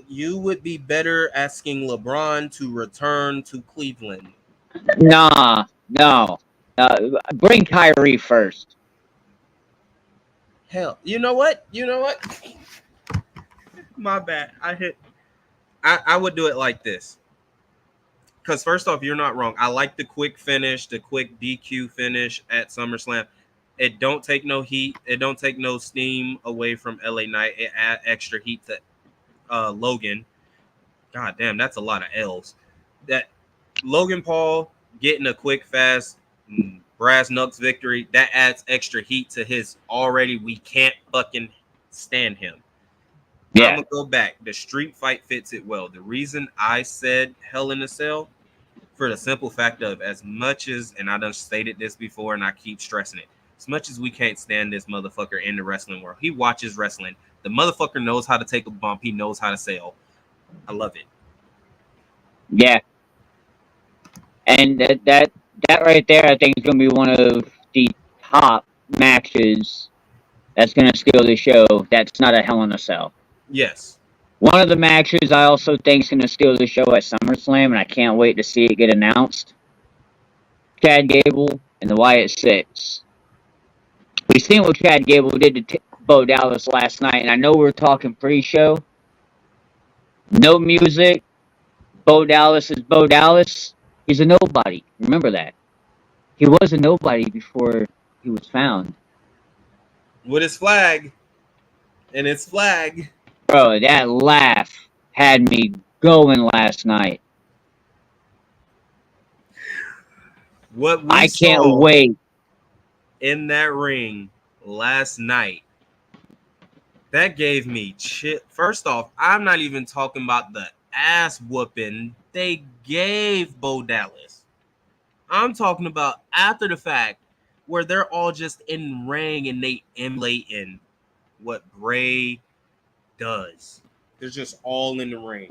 you would be better asking LeBron to return to Cleveland. Nah, no. Bring Kyrie first. Hell, you know what? You know what? My bad. I would do it like this. Because first off, you're not wrong. I like the quick finish, the quick DQ finish at SummerSlam. It don't take no heat. It don't take no steam away from LA Knight. It add extra heat to Logan. God damn, that's a lot of L's. That Logan Paul getting a quick, fast brass knucks victory, that adds extra heat to his already we can't fucking stand him. I'm Yeah. gonna go back. The street fight fits it well. The reason I said Hell in a Cell, for the simple fact of as much as, and I done stated this before and I keep stressing it, as much as we can't stand this motherfucker in the wrestling world, he watches wrestling. The motherfucker knows how to take a bump. He knows how to sell. I love it. Yeah. And that right there, I think, is going to be one of the top matches that's going to steal the show. That's not a Hell in a Cell. Yes. One of the matches I also think is going to steal the show at SummerSlam, and I can't wait to see it get announced. Chad Gable and the Wyatt Six. We seen what Chad Gable did to Bo Dallas last night, and I know we're talking pre-show. No music. Bo Dallas is Bo Dallas. He's a nobody. Remember that. He was a nobody before he was found. With his flag. And his flag. Bro, that laugh had me going last night. What we I can't saw wait. in that ring last night, that gave me chill. First off, I'm not even talking about the ass whooping they gave Bo Dallas. I'm talking about after the fact where they're all just in ring and they emulating what Bray does. They're just all in the ring.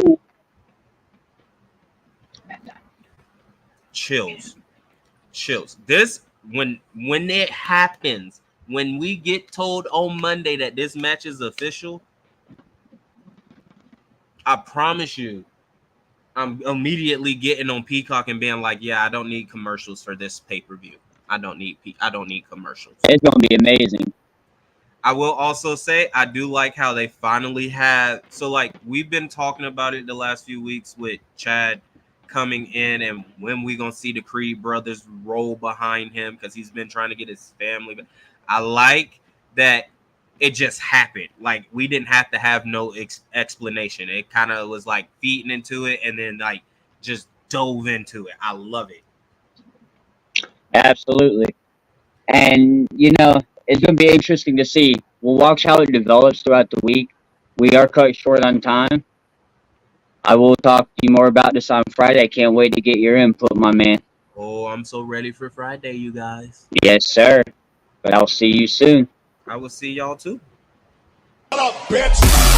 Chills. Chills. This when it happens, when we get told on Monday that this match is official, I promise you, I'm immediately getting on Peacock and being like, yeah, I don't need commercials for this pay-per-view. I don't need commercials. It's going to be amazing. I will also say I do like how they finally had, so like we've been talking about it the last few weeks with Chad coming in and when we gonna see the Creed brothers roll behind him because he's been trying to get his family. But I like that it just happened. Like we didn't have to have no explanation. It kind of was like feeding into it and then like just dove into it. I love it. Absolutely. And, you know, it's going to be interesting to see. We'll watch how it develops throughout the week. We are cut short on time. I will talk to you more about this on Friday. I can't wait to get your input, my man. Oh, I'm so ready for Friday, you guys. Yes, sir. But I'll see you soon. I will see y'all too. Shut up, bitch.